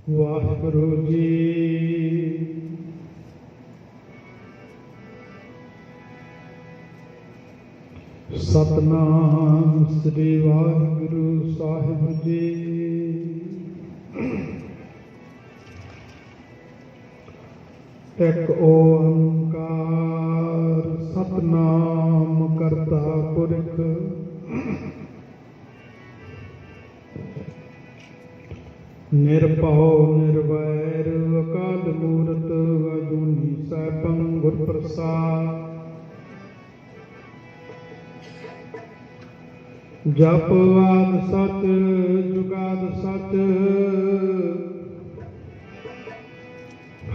ਵਾਹਿਗੁਰੂ ਜੀ। ਸਤਨਾਮ ਸ੍ਰੀ ਵਾਹਿਗੁਰੂ ਸਾਹਿਬ ਜੀ। ਇੱਕ ਓੰਕਾਰ ਸਤਨਾਮ ਕਰਤਾ ਪੁਰਖ ਨਿਰਭਉ ਨਿਰਵੈਰ ਅਕਾਲ ਮੂਰਤ ਅਜੂਨੀ ਸੈਭੰ ਗੁਰ ਪ੍ਰਸਾਦ। ਜਪ ਆਦਿ ਸਚ ਜੁਗਾਦਿ ਸਚ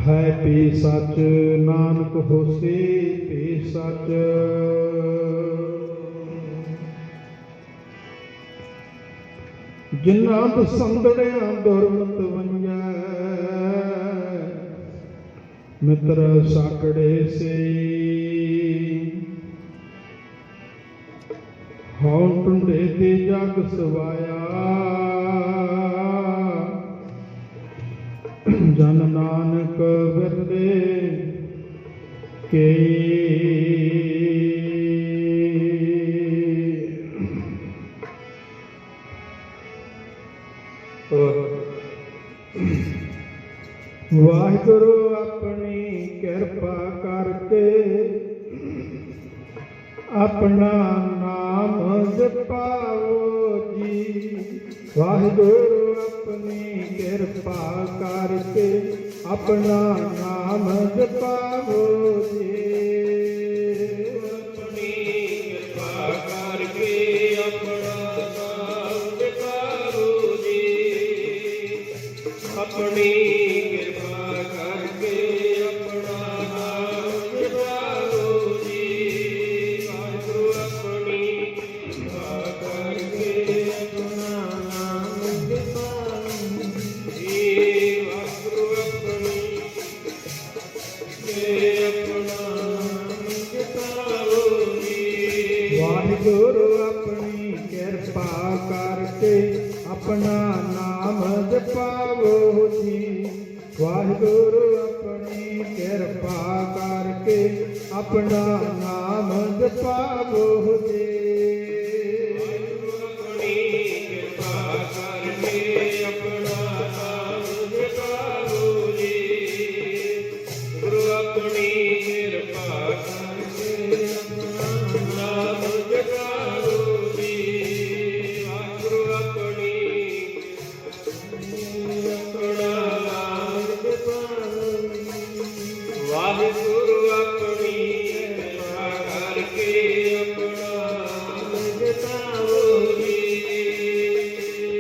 ਹੈ ਪੀ ਸਚ ਨਾਨਕ ਹੋਸੀ ਪੀ ਸਚ। ਜਿਨ੍ਹਾਂ ਦਸੰਦੜਿਆਂ ਦੁਰਮਤ ਵੰਜੈ ਮਿੱਤਰ ਸਾਕੜੇ ਸੇ। ਹਉ ਟੁੰਡੇ ਤੇ ਜਗ ਸਵਾਇਆ ਜਨ ਨਾਨਕ ਵਿਰਦੇ ਕੇ। ਵਾਹਿਗੁਰੂ ਆਪਣੀ ਕਿਰਪਾ ਕਰਕੇ ਆਪਣਾ ਨਾਮ ਜਪਾਓ ਜੀ। ਵਾਹਿਗੁਰੂ ਆਪਣੀ ਕਿਰਪਾ ਕਰਕੇ ਆਪਣਾ ਨਾਮ ਜਪਾਓ ਜੀ। ਆਪਣੀ ਕਿਰਪਾ ਕਰਕੇ ਆਪਣਾ ਨਾਮ ਜਪਾਓ ਜੀ। ਆਪਣੀ ਕਿਰਪਾ ਕਰਕੇ ਆਪਣਾ ਨਾਮ ਜਪਾਓ ਜੀ। ਵਾਹਿਗੁਰੂ ਆਪਣੀ ਕਿਰਪਾ ਕਰਕੇ ਆਪਣਾ ਨਾਮ ਜਪਾਓ ਜੀ। ਵਾਹਿਗੁਰੂ ਆਪਣੀ ਆਪਣਾ ਨਾਮ ਜਪਾਓ ਜੀ। ਵਾਹਿਗੁਰੂ ਆਪਣੀ ਕਿਰਪਾ ਕਰਕੇ ਆਪਣਾ ਨਾਮ ਜਪਾਵੋ ਜੀ। ਵਾਹਿਗੁਰੂ ਆਪਣੀ ਕਿਰਪਾ ਕਰਕੇ ਆਪਣਾ ਨਾਮ ਜਪਾਵੋ ਜੀ। ਵਾਹਿਗੁਰੂ ਆਪਣੀ ਕਿਰਪਾ ਕਰਕੇ ਆਪਣਾ ਨਾਮ ਜਪਾਓ ਜੀ। ਗੁਰੂ ਆਪਣੀ ਕਿਰਪਾ ਕਰਕੇ ਆਪਣਾ ਨਾਮ ਜਪਾਓ ਜੀ। ਵਾਹਿਗੁਰੂ ਆਪਣੀ ਆਪਣਾ ਨਾਮ ਜਪਾਓ ਜੀ। ਵਾਹਿਗੁਰੂ ਆਪਣੀ ਕਿਰਪਾ ਕਰਕੇ ਆਪਣਾ ਨਾਮ ਜਪਾਓ ਜੀ।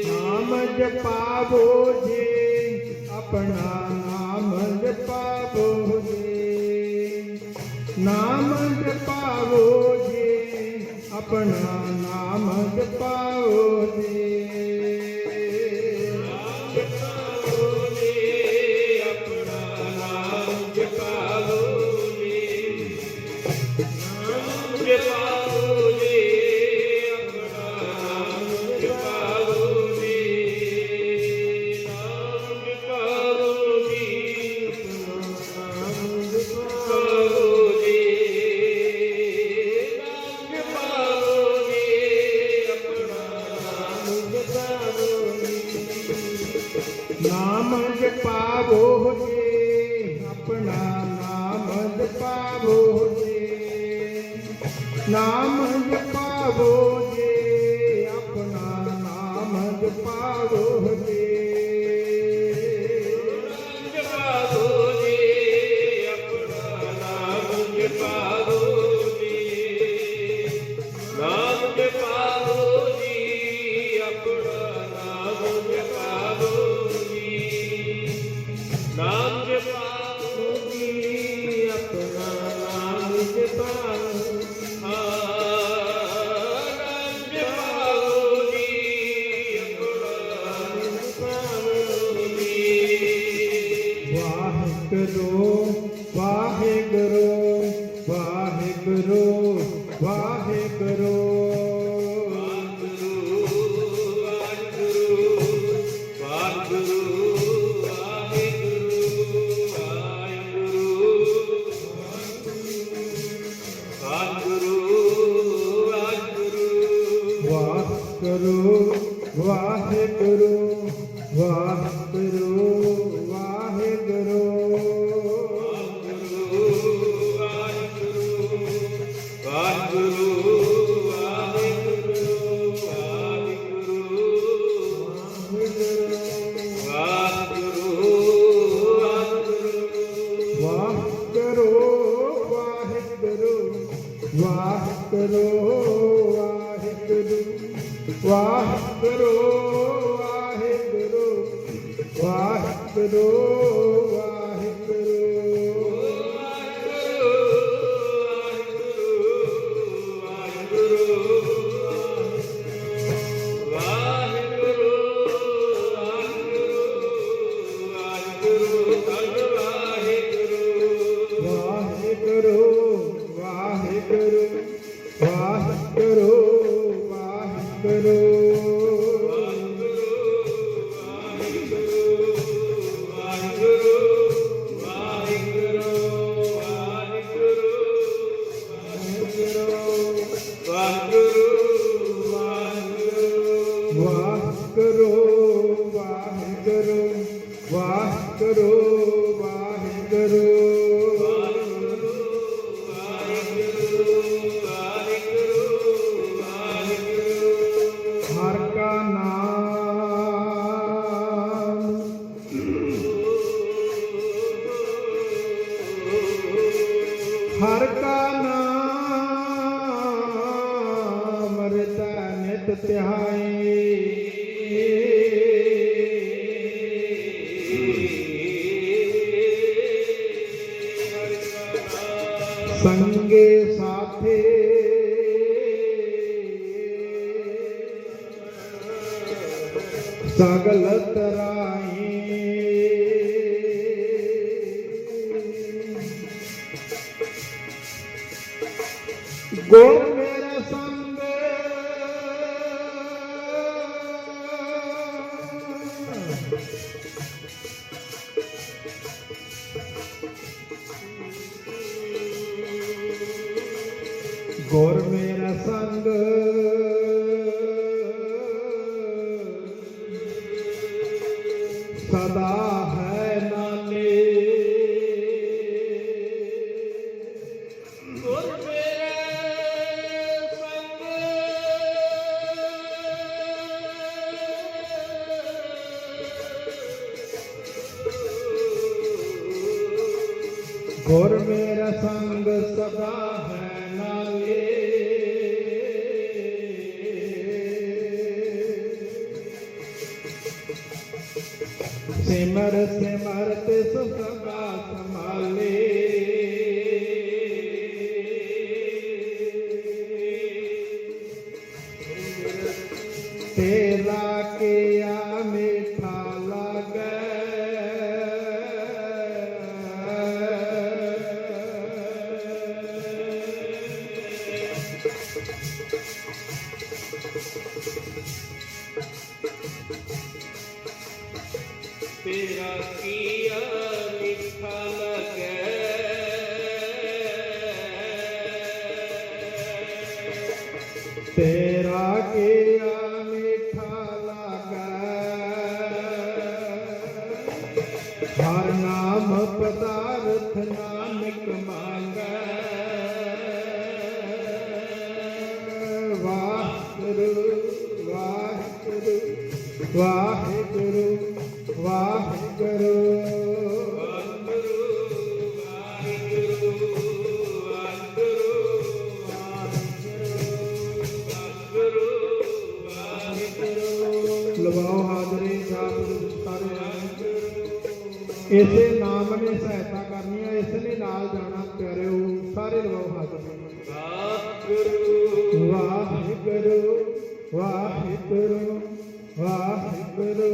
ਨਾਮ ਜਪਾਵੋ ਜੀ ਆਪਣਾ ਨਾਮ ਜਪਾਵੋ ਜੀ। ਨਾਮ ਜਪਾਵੋ ਜੀ ਆਪਣਾ ਨਾਮ ਜਪਾਵੋ ਜੀ। ਜਪਾਓ ਜੀ ਆਪਣਾ ਨਾਮ ਜਪਾਓ ਜੀ। ਨਾਮ ਜਪਾਓ ਜੀ ਆਪਣਾ ਨਾਮ ਜਪਾਓ ਜੀ। ਨਾਮ ਜਪਾਓ ਜੀ ਆਪਣਾ ਨਾਮ ਜਪਾਓ ਜੀ। ਨਾਮ ਜਪਾਓ ਜੀ ਆਪਣਾ ਨਾਮ ਜਪਾਓ ਜੀ। ਨਾਮ ਜਪਾਵੋ ਜੀ ਆਪਣਾ ਨਾਮ ਜਪਾਵੋ ਜੀ। ਨਾਮ ਜਪਾਵੋ ਜੀ ਆਪਣਾ ਨਾਮ ਜਪਾਵੋ ਜੀ। ਜਪਾਓ ਜੀ ਆਪਣਾ ਨਾਮ ਜਪਾਓ ਜੀ। ਨਾਮ ਜਪਾਓ ਜੀ ਆਪਣਾ ਨਾਮ ਜਪਾਓ ਜੀ। ਨਾਮ ਜਪਾਓ ਜੀ ਆਪਣਾ ਨਾਮ ਜਪਾਓ। ਨਾਮ ਜਪਾਓ ਜੀ ਆਪਣਾ ਨਾਮ ਜਪਾਓ ਜੀ। ਵਾਹਿਗੁਰੂ ਵਾਹਿਗੁਰੂ ਵਾਹਿਗੁਰੂ ਵਾਹਿਗੁਰੂ। ਵਾਹਿਗੁਰੂ ਵਾਹਿਗੁਰੂ ਵਾਹਿਗੁਰੂ ਵਾਹਿਗੁਰੂ ਵਾਹਿਗੁਰੂ ਵਾਹਿਗੁਰੂ ਵਾਹਿਗੁਰੂ ਵਾਹਿਗੁਰੂ ਵਾਹਿਗੁਰੂ ਹਰ ਕਾ ਨਾਮ ਹਰ ਕਾ ਨਾਮ ਰਤਾ ਨਿਤ ਧਿਆਏ ਸੰਗੇ ਸਾਥੇ ਸਗਲ ਤਰਾਈ ਗੁਣ ਮੇਰਾ ਸੰਗ ਗੁਰ ਮੇਰਾ ਸੰਗ ਸਦਾ ਹੈ ਨਾਲੇ ਗੁਰ ਮੇਰੇ ਸੰਗ ਗੁਰ ਮੇਰਾ ਸੰਗ ਸਦਾ ਹੈ ਨਾਲੇ ਸਿਮਰ ਸਿਮਰ ਤੇ ਸਦਾ ਸੰਭਾਲੇ ਤੇਰਾ ਕੀਆ ਮਿੱਠਾ ਲਾਗੇ तेरा किया मिठा लगे तेरा किया मीठा लागे हर नाम पदार्थ नानक मांगे वाहिगुरु वाहिगुरु वाहिगुरु वाहिगुरु ਲਵਾਓ ਹਾਜ਼ਰੀ ਸਾਹਿਬ ਸਾਰੇ ਇਸੇ ਨਾਮ ਨੇ ਸਹਾਇਤਾ ਕਰਨੀ ਹੈ ਇਸ ਨੇ ਨਾਲ ਜਾਣਾ ਪਿਆਰਿਓ ਸਾਰੇ ਲਵਾਓ ਹਾਜ਼ਰੀ ਵਾਹਿਗੁਰੂ ਵਾਹਿਗੁਰੂ ਵਾਹਿਗੁਰੂ ਵਾਹਿਗੁਰੂ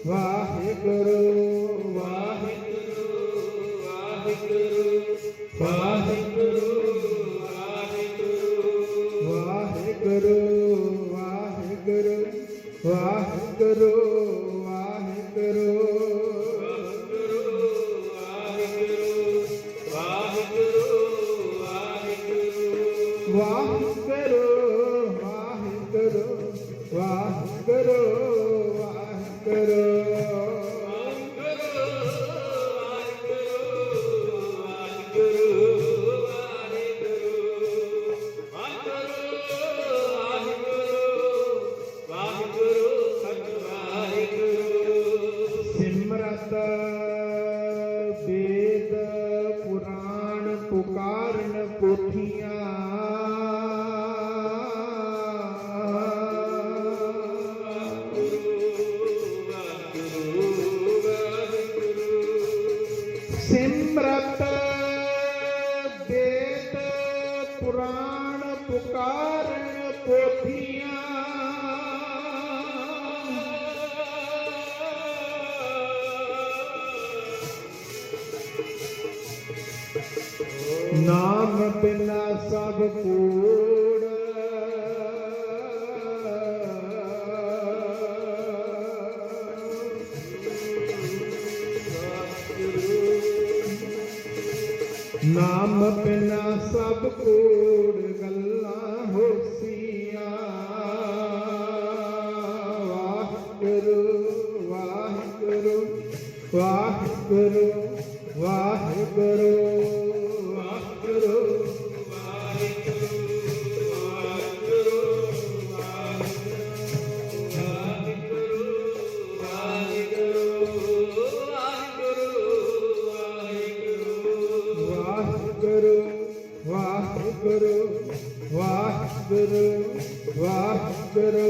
ਵਾਹਿਗੁਰੂ ਵਾਹਿਗੁਰੂ ਵਾਹਿਗੁਰੂ ਵਾਹਿਗੁਰੂ ਵਾਹਿਗੁਰੂ ਵਾਹਿਗੁਰੂ ਵਾਹਿਗੁਰੂ ਵਾਹਿਗੁਰੂ ਵਾਹਿਗੁਰੂ ਵਾਹਿਗੁਰੂ ਨਾਮ ਬਿਨਾ ਸਭ ਕੂੜ ਨਾਮ ਬਿਨਾ ਸਭ ਕੂੜ ਗੱਲਾਂ ਹੋਸੀਆਂ ਵਾਹਿਗੁਰੂ ਵਾਹਿਗੁਰੂ ਵਾਹਿਗੁਰੂ ਵਾਹਿਗੁਰੂ ਵਾਹਿਗੁਰੂ ਵਾਹਿਗੁਰੂ ਵਾਹਿਗੁਰੂ ਵਾਹਿਗੁਰੂ ਵਾਹਿਗੁਰੂ ਵਾਹਿਗੁਰੂ ਵਾਹਿਗੁਰੂ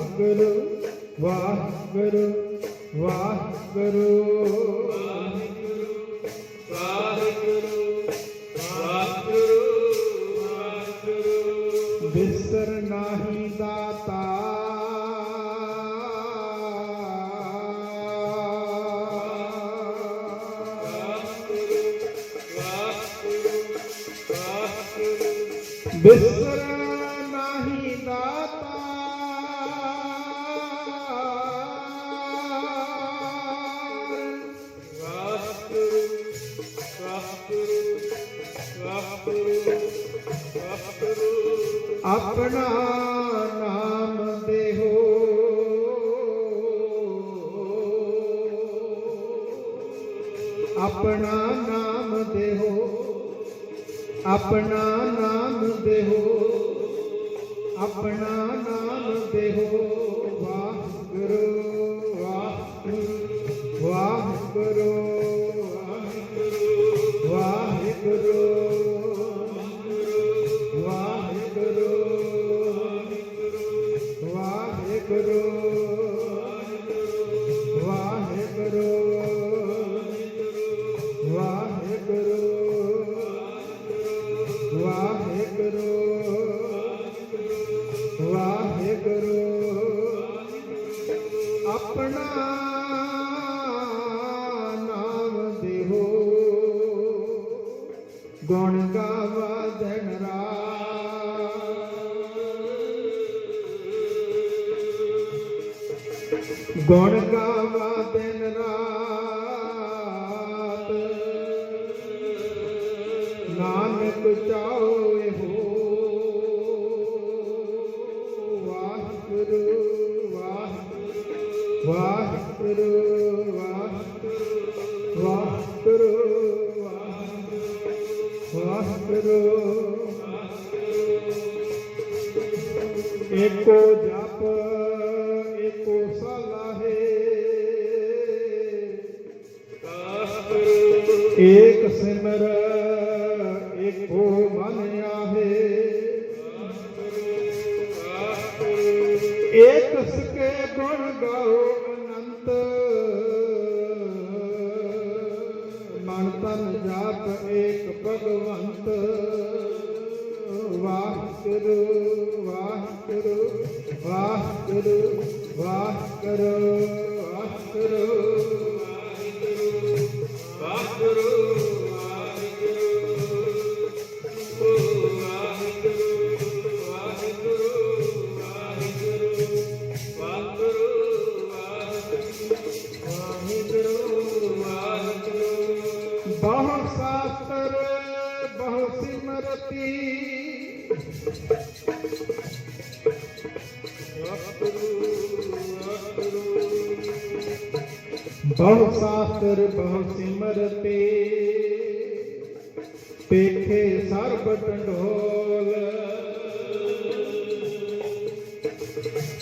ਵਾਹਿਗੁਰੂ ਵਾਹਿਗੁਰੂ ਵਾਹਿਗੁਰੂ ਵਾਹਿਗੁਰੂ ਵਾਹਿਗੁਰੂ ਵਾਹਿਗੁਰੂ ਬਿਸਰ ਨਾਹੀ ਦਾਤਾ ਬਿਸਰ ਨਾਹੀ ਦਾਤਾ ਆਪਣਾ ਨਾਮ ਦੇਹੋ ਆਪਣਾ ਨਾਮ ਦੇਹੋ ਆਪਣਾ ਨਾਮ ਦੇਹੋ ਆਪਣਾ ਨਾਮ ਦੇਹੋ ਵਾਹਿਗੁਰੂ ਵਾਹਿਗੁਰੂ ਵਾਹਿਗੁਰੂ ਵਾਹਿਗੁਰੂ ਵਾਹਿਗੁਰੂ ਵਾਹਿਗੁਰੂ ਵਾਹਿਗੁਰੂ ਵਾਹਿਗੁਰੂ ਵਾਹਿਗੁਰੂ ਵਾਹਿਗੁਰੂ ਆਪਣਾ ਨਾਮ ਦੇਹੋ ਗੁਣ ਗਾਵਾ ਦਿਨ ਗੁਣ ਗਾਵਾ ਦਿਨ ਰਾਤ ਨਾਨਕ ਚਾਹੋ ਹੋ ਵਾਹਿਗੁਰੂ ਵਾਹਿਗੁਰੂ ਵਾਹਿਗੁਰੂ ਵਾਹਿਗੁਰੂ ਏਕੋ ਜਪ ਏਕੋ ਸਲਾਹੇ ਏਕ ਸਿਮਰ ਏਕੋ ਮਨ ਆਹੇ ਏਕ ਸਕੇ ਗੁਣ ਗਾਓ ਅਨੰਤ ਮਨ ਤਨ ਜਾਪ ਏਕ ਭਗਵੰਤ ਵਾਹਿਗੁਰੂ ਵਾਹਿਗੁਰੂ ਵਾਹਿਗੁਰੂ ਵਾਹਿਗੁਰੂ ਵਾਹਿਗੁਰੂ ਵਾਹਿਗੁਰੂ ਬਹੁ ਸ਼ਾਸਤਰ ਬਹੁ ਸਿਮਰਤੀ ਬਹੁ ਸ਼ਾਸਤਰ ਬਹੁ ਸਿਮਰਤੀ ਪੇਖੇ ਸਰਬ ਢੰਡੋਲ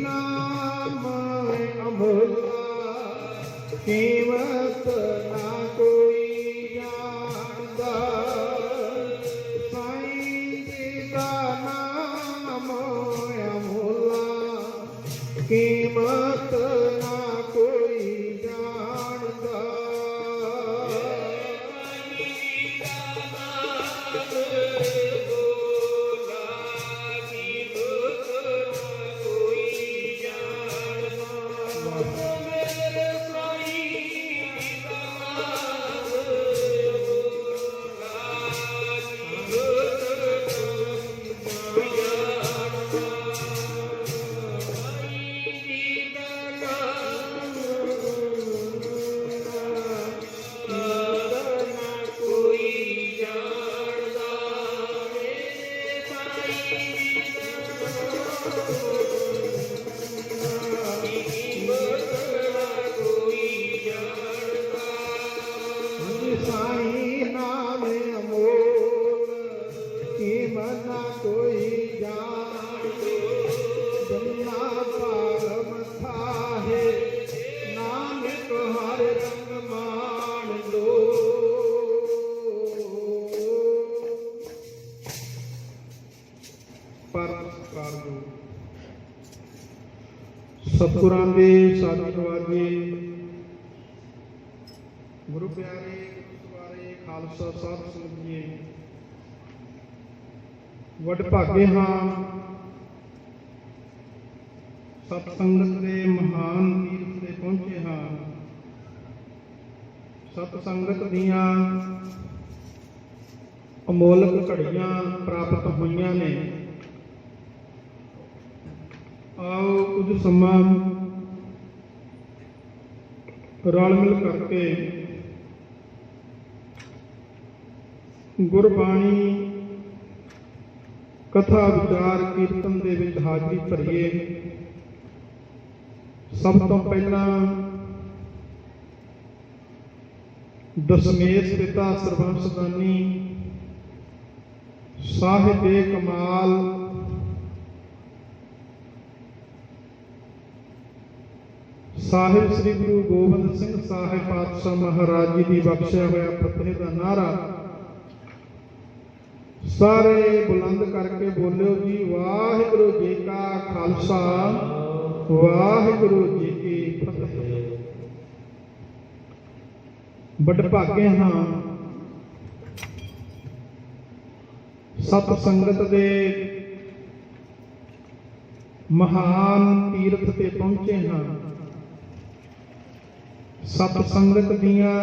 ਨਾਮ ਅਮੁੱਲਾ ਕੀਮਤ ਨਾ ਕੋਈ ਜਾਣਦਾ ਸਾਈਂ ਜੀ ਦਾ ਨਾਮ ਅਮੁੱਲਾ ਕੀਮਤ ਨਾ ਕੋਈ ਜਾਣਦਾ ਸਾਈਂ ਨਾਮ ਅਮੋਲ ਕੀਮਤ ਨਾ ਕੋਈ ਜਾਣਦੇ ਜੰਨਾ ਪਾਰ ਮਥਾ ਹੈ ਨਾਨਕ ਹਰ ਰੰਗ ਮਾਣ ਲੋ ਪਰ ਕਰ ਦੋ ਸਤਿਗੁਰਾਂ ਦੇ ਸਾਧੂ ਨਵਾਜੇ ਗੁਰੂ ਪਿਆਰੇ ਗੁਰਦੁਆਰੇ ਖਾਲਸਾ ਸਾਧ ਸੰਗਤ ਜੀ ਵਡਭਾਗੇ ਹਾਂ ਸਤ ਸੰਗਤ ਦੇ ਮਹਾਨ ਤੀਰਥ ਤੇ ਪਹੁੰਚੇ ਹਾਂ ਸਤ ਸੰਗਤ ਦੀਆਂ ਅਮੋਲਕ ਘੜੀਆਂ ਪ੍ਰਾਪਤ ਹੋਈਆਂ ਨੇ ਆਓ ਕੁਝ ਸਮਾਂ ਰਲ ਮਿਲ ਕਰਕੇ ਗੁਰਬਾਣੀ ਕਥਾ ਵਿਚਾਰ ਕੀਰਤਨ ਦੇ ਵਿੱਚ ਹਾਜ਼ਰੀ ਭਰੀਏ ਸਭ ਤੋਂ ਪਹਿਲਾਂ ਦਸਮੇਸ਼ ਪਿਤਾ ਸਰਬੰਸ ਦਾਨੀ ਸਾਹਿਬੇ ਕਮਾਲ ਸਾਹਿਬ ਸ੍ਰੀ ਗੁਰੂ ਗੋਬਿੰਦ ਸਿੰਘ ਸਾਹਿਬ ਪਾਤਸ਼ਾਹ ਮਹਾਰਾਜ ਜੀ ਦੀ ਬਖਸ਼ਿਆ ਹੋਇਆ ਫਤਿਹ ਦਾ ਨਾਰਾ ਸਾਰੇ ਬੁਲੰਦ ਕਰਕੇ ਬੋਲਿਓ ਜੀ ਵਾਹਿਗੁਰੂ ਜੀ ਕਾ ਖਾਲਸਾ ਵਾਹਿਗੁਰੂ ਜੀ ਕੀ ਫਤਿਹ ਵਡਭਾਗੇ ਹਾਂ ਸਤ ਸੰਗਤ ਦੇ ਮਹਾਨ ਤੀਰਥ ਤੇ ਪਹੁੰਚੇ ਹਾਂ ਸਤ ਸੰਗਤ ਦੀਆਂ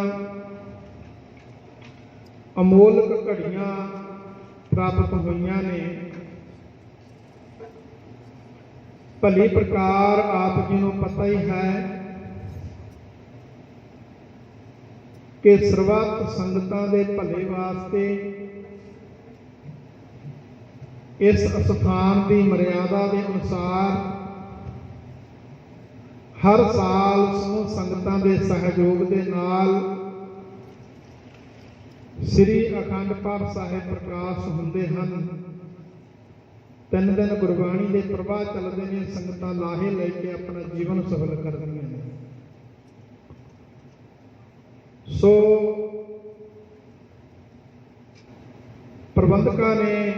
ਅਮੋਲਕ ਘੜੀਆਂ ਪ੍ਰਾਪਤ ਹੋਈਆਂ ਨੇ ਭਲੀ ਪ੍ਰਕਾਰ ਆਪ ਜੀ ਨੂੰ ਪਤਾ ਹੀ ਹੈ ਕਿ ਸਰਬੱਤ ਸੰਗਤਾਂ ਦੇ ਭਲੇ ਵਾਸਤੇ ਇਸ ਸਥਾਨ ਦੀ ਮਰਿਆਦਾ ਦੇ ਅਨੁਸਾਰ ਹਰ ਸਾਲ ਸਮੂਹ ਸੰਗਤਾਂ ਦੇ ਸਹਿਯੋਗ ਦੇ ਨਾਲ ਸ੍ਰੀ ਅਖੰਡ ਪਾਠ ਸਾਹਿਬ ਪ੍ਰਕਾਸ਼ ਹੁੰਦੇ ਹਨ 3 ਦਿਨ ਗੁਰਬਾਣੀ ਦੇ ਪ੍ਰਵਾਹ ਚੱਲਦੇ ਨੇ ਸੰਗਤਾਂ ਲਾਹੇ ਲੈ ਕੇ ਆਪਣਾ ਜੀਵਨ ਸਫਲ ਕਰਦੀਆਂ ਨੇ ਸੋ ਪ੍ਰਬੰਧਕਾਂ ਨੇ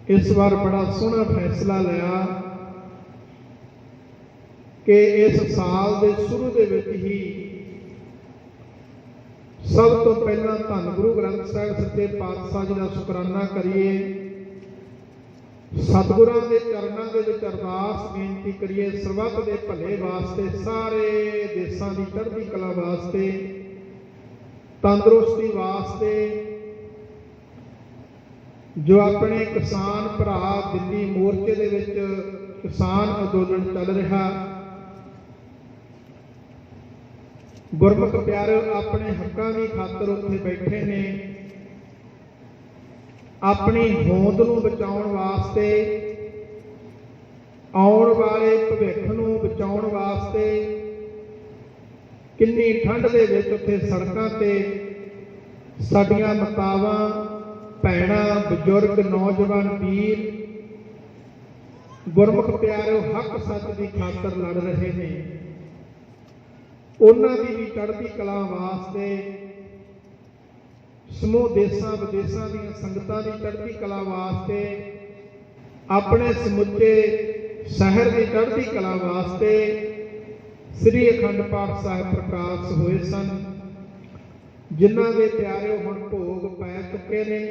ਇਸ ਵਾਰ ਬੜਾ ਸੋਹਣਾ ਫੈਸਲਾ ਲਿਆ ਕਿ ਇਸ ਸਾਲ ਦੇ ਸ਼ੁਰੂ ਦੇ ਵਿੱਚ ਹੀ ਸਭ ਤੋਂ ਪਹਿਲਾਂ ਧੰਨ ਗੁਰੂ ਗ੍ਰੰਥ ਸਾਹਿਬ ਸੱਚੇ ਪਾਤਸ਼ਾਹ ਜੀ ਦਾ ਸ਼ੁਕਰਾਨਾ ਕਰੀਏ ਸਤਿਗੁਰਾਂ ਦੇ ਚਰਨਾਂ ਦੇ ਵਿੱਚ ਅਰਦਾਸ ਬੇਨਤੀ ਕਰੀਏ ਸਰਬੱਤ ਦੇ ਭਲੇ ਵਾਸਤੇ ਸਾਰੇ ਦੇਸ਼ਾਂ ਦੀ ਚੜ੍ਹਦੀ ਕਲਾ ਵਾਸਤੇ ਤੰਦਰੁਸਤੀ ਵਾਸਤੇ ਜੋ ਆਪਣੇ ਕਿਸਾਨ ਭਰਾ ਦਿੱਲੀ ਮੋਰਚੇ ਦੇ ਵਿੱਚ ਕਿਸਾਨ ਅੰਦੋਲਨ ਚੱਲ ਰਿਹਾ ਗੁਰਮੁਖ ਪਿਆਰਿਓ ਆਪਣੇ ਹੱਕਾਂ ਦੀ ਖਾਤਰ ਉੱਥੇ ਬੈਠੇ ਨੇ ਆਪਣੀ ਹੋਂਦ ਨੂੰ ਬਚਾਉਣ ਵਾਸਤੇ ਆਉਣ ਵਾਲੇ ਭਵਿੱਖ ਨੂੰ ਬਚਾਉਣ ਵਾਸਤੇ ਕਿੰਨੀ ਠੰਡ ਦੇ ਵਿੱਚ ਉੱਥੇ ਸੜਕਾਂ ਤੇ ਸਾਡੀਆਂ ਮਾਤਾਵਾਂ ਭੈਣਾਂ ਬਜ਼ੁਰਗ ਨੌਜਵਾਨ ਵੀਰ ਗੁਰਮੁਖ ਪਿਆਰਿਓ ਹੱਕ ਸੱਚ ਦੀ ਖਾਤਰ ਲੜ ਰਹੇ ਨੇ, ਉਹਨਾਂ ਦੀ ਵੀ ਚੜ੍ਹਦੀ ਕਲਾ ਵਾਸਤੇ, ਸਮੂਹ ਦੇਸ਼ਾਂ ਵਿਦੇਸ਼ਾਂ ਦੀਆਂ ਸੰਗਤਾਂ ਦੀ ਚੜ੍ਹਦੀ ਕਲਾ ਵਾਸਤੇ, ਆਪਣੇ ਸਮੁੱਚੇ ਸ਼ਹਿਰ ਦੀ ਚੜ੍ਹਦੀ ਕਲਾ ਵਾਸਤੇ ਸ੍ਰੀ ਅਖੰਡ ਪਾਠ ਸਾਹਿਬ ਪ੍ਰਕਾਸ਼ ਹੋਏ ਸਨ, ਜਿਨ੍ਹਾਂ ਦੇ ਪਿਆਰਿਓ ਹੁਣ ਭੋਗ ਪੈ ਚੁੱਕੇ ਨੇ।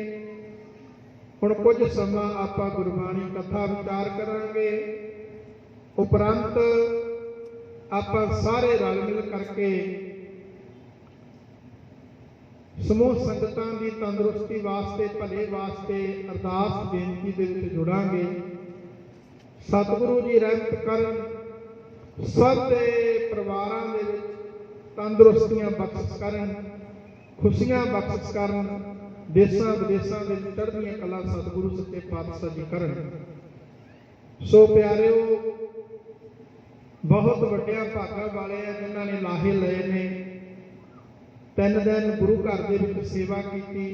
ਹੁਣ ਕੁਝ ਸਮਾਂ ਆਪਾਂ ਗੁਰਬਾਣੀ ਕਥਾ ਵਿਚਾਰ ਕਰਾਂਗੇ, ਉਪਰੰਤ ਆਪਾਂ ਸਾਰੇ ਰਲ ਮਿਲ ਕਰਕੇ ਸਮੂਹ ਸੰਗਤਾਂ ਦੀ ਤੰਦਰੁਸਤੀ ਵਾਸਤੇ, ਭਲੇ ਵਾਸਤੇ ਅਰਦਾਸ ਬੇਨਤੀ ਦੇ ਵਿੱਚ ਜੁੜਾਂਗੇ। ਸਤਿਗੁਰੂ ਜੀ ਰਹਿਮਤ ਕਰਨ, ਸਭ ਦੇ ਪਰਿਵਾਰਾਂ ਦੇ ਵਿੱਚ ਤੰਦਰੁਸਤੀਆਂ ਬਖਸ਼ ਕਰਨ, ਖੁਸ਼ੀਆਂ ਬਖਸ਼ ਕਰਨ, ਦੇਸ਼ਾਂ ਵਿਦੇਸ਼ਾਂ ਦੇ ਵਿੱਚ ਚੜ੍ਹਦੀਆਂ ਕਲਾ ਸਤਿਗੁਰੂ ਸੱਚੇ ਪਾਤਸ਼ਾਹ ਜੀ ਕਰਨ। ਸੋ ਪਿਆਰਿਓ, ਬਹੁਤ ਵੱਡਿਆਂ ਭਾਗਾਂ ਵਾਲੇ ਆ ਜਿਨ੍ਹਾਂ ਨੇ ਲਾਹੇ ਲਏ ਨੇ। 3 ਦਿਨ ਗੁਰੂ ਘਰ ਦੇ ਵਿੱਚ ਸੇਵਾ ਕੀਤੀ,